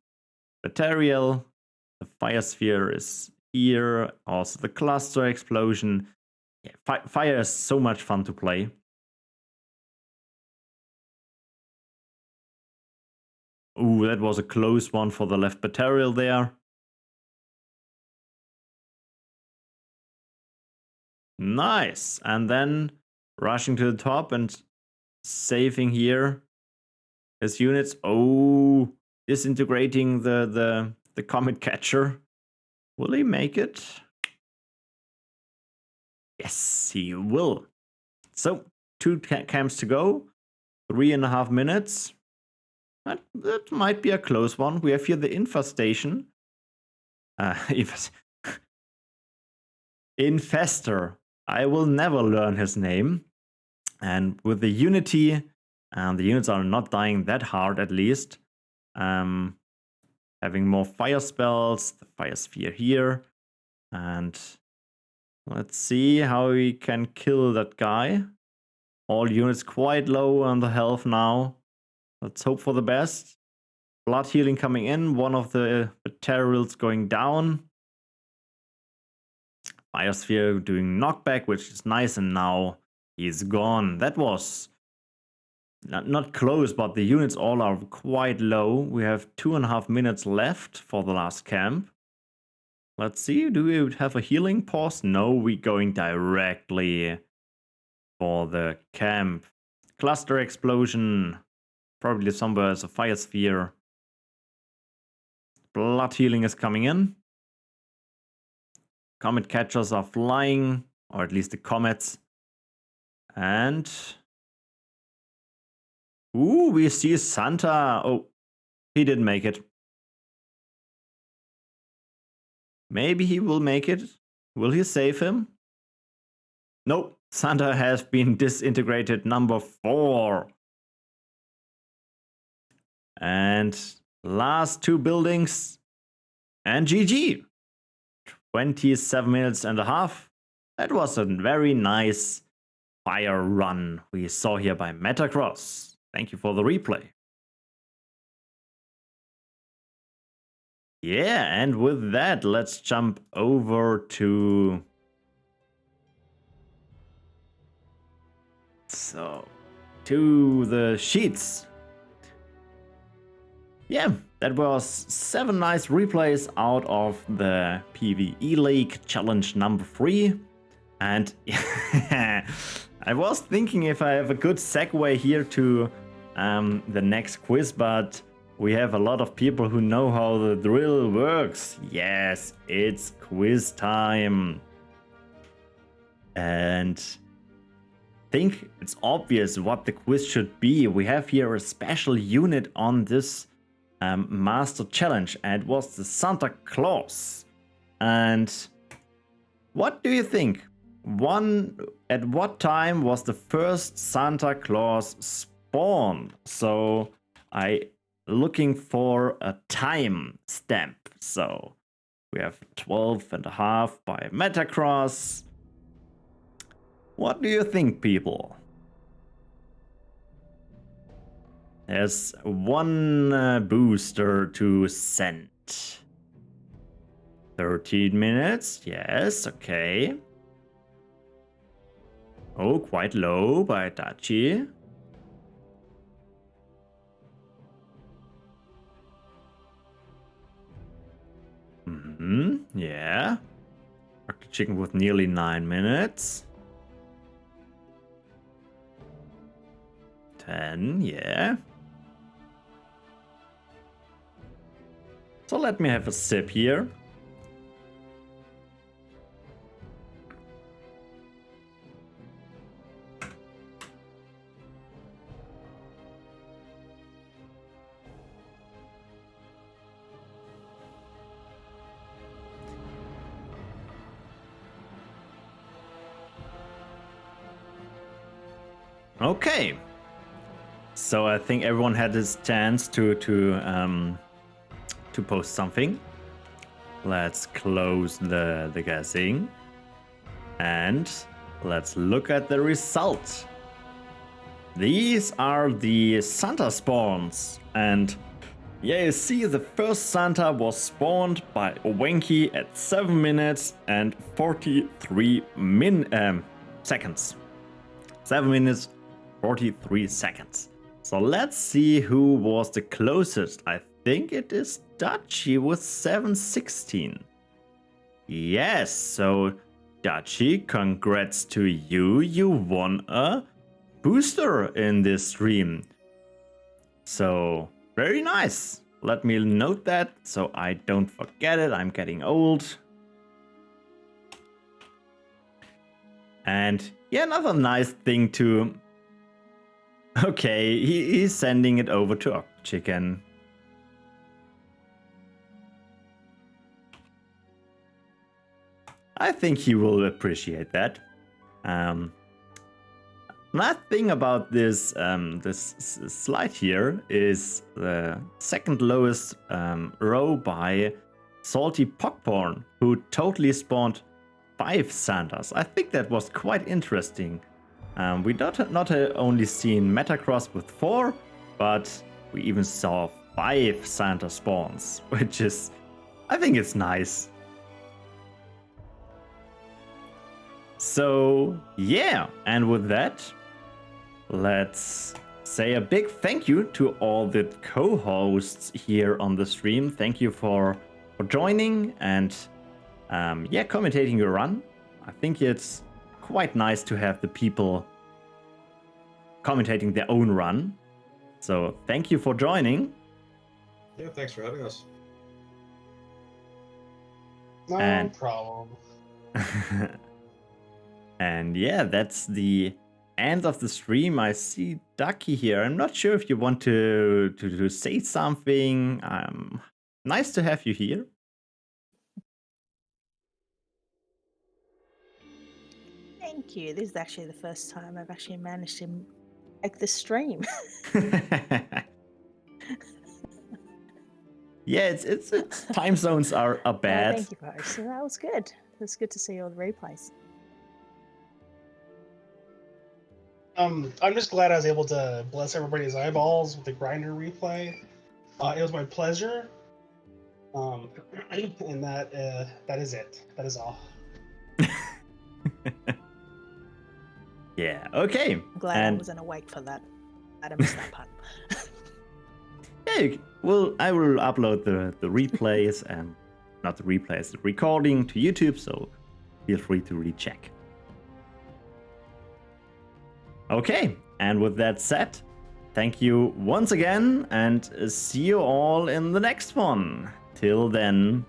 material. The fire sphere is here. Also the cluster explosion. Yeah, fire is so much fun to play. Ooh, that was a close one for the left material there. Nice. And then rushing to the top and saving here his units. Oh, disintegrating the comet catcher. Will he make it? Yes, he will. So 2 camps to go. 3.5 minutes. That might be a close one. We have here the infestation. Infestor. I will never learn his name. And with the unity, the units are not dying that hard at least. Having more fire spells, the fire sphere here. And let's see how we can kill that guy. All units quite low on the health now. Let's hope for the best. Blood healing coming in. One of the materials going down. Fire sphere doing knockback, which is nice. And now he's gone. That was not close, but the units all are quite low. We have 2.5 minutes left for the last camp. Let's see. Do we have a healing pause? No, we're going directly for the camp. Cluster explosion. Probably somewhere as a fire sphere. Blood healing is coming in. Comet catchers are flying, or at least the comets. And ooh, we see Santa. Oh, he didn't make it. Maybe he will make it. Will he save him? Nope. Santa has been disintegrated. Number 4. And last 2 buildings. And GG. 27 minutes and a half. That was a very nice fire run we saw here by Metacross. Thank you for the replay. Yeah, and with that, let's jump over to the sheets. Yeah, that was 7 nice replays out of the PvE League challenge number 3. And I was thinking if I have a good segue here to the next quiz, but we have a lot of people who know how the drill works. Yes, it's quiz time. And I think it's obvious what the quiz should be. We have here a special unit on this Master Challenge, and it was the Santa Claus. And what do you think? At what time was the first Santa Claus spawned? So I looking for a time stamp. So we have 12.5 by Metacross. What do you think, people? There's one booster to send. 13 minutes, yes, okay. Oh, quite low by Dachi. Yeah. Octochicken with nearly 9 minutes. 10, yeah. So let me have a sip here. Okay. So I think everyone had his chance to post something. Let's close the guessing. And let's look at the result. These are the Santa spawns. And yeah, you see the first Santa was spawned by Wanky at 7 minutes and 43 seconds. 7 minutes, 43 seconds. So let's see who was the closest. I think it is Dachi with 7:16. Yes, so Dachi, congrats to you. You won a booster in this stream. So very nice. Let me note that so I don't forget it. I'm getting old. And yeah, another nice thing to... Okay, he's sending it over to Octochicken. I think he will appreciate that. Another thing about this slide here is the second lowest row by Salty Pockporn, who totally spawned 5 Santas. I think that was quite interesting. We not only seen Metacross with 4, but we even saw 5 Santa spawns, which is, I think it's nice. So yeah, and with that, let's say a big thank you to all the co-hosts here on the stream. Thank you for joining and yeah, commentating your run. I think it's quite nice to have the people commentating their own run. So thank you for joining. Yeah, thanks for having us. No problem. And yeah, that's the end of the stream. I see Ducky here. I'm not sure if you want to say something. Nice to have you here. Thank you. This is actually the first time I've actually managed to make the stream. Yeah, it's time zones are bad. Thank you, guys. So that was good. It was good to see all the replays. I'm just glad I was able to bless everybody's eyeballs with the grinder replay. It was my pleasure. And that is it. That is all. Yeah, okay. I'm glad I wasn't awake for that. I missed that part. Yeah, well, I will upload the replays and not the replays, the recording to YouTube, so feel free to recheck. Okay, and with that said, thank you once again, and see you all in the next one. Till then.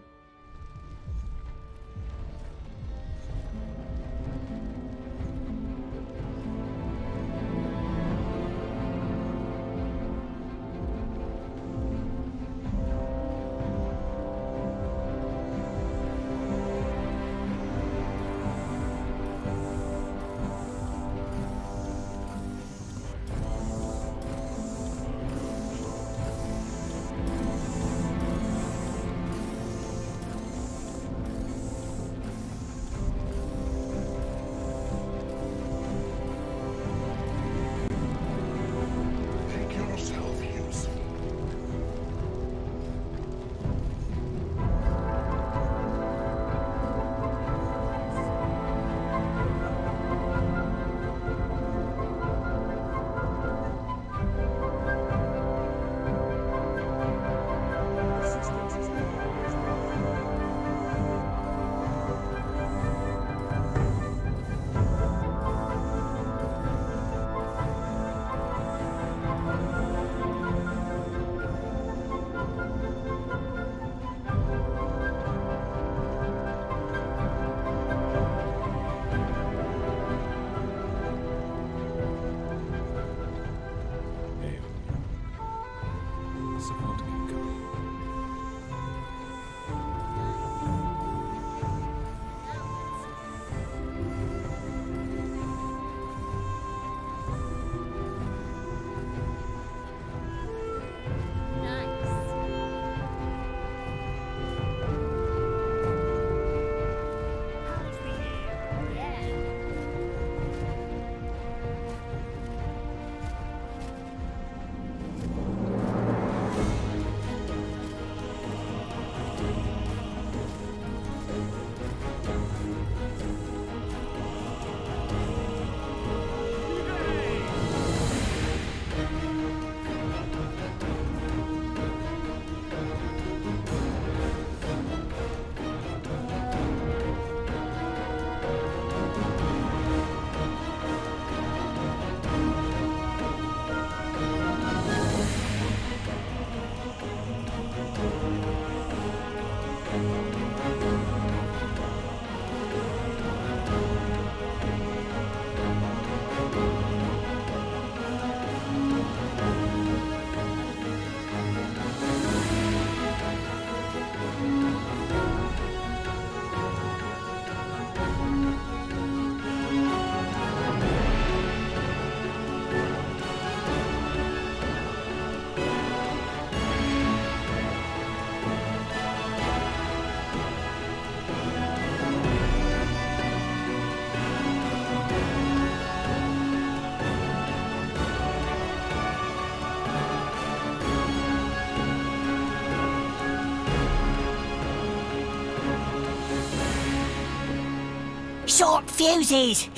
Short fuses.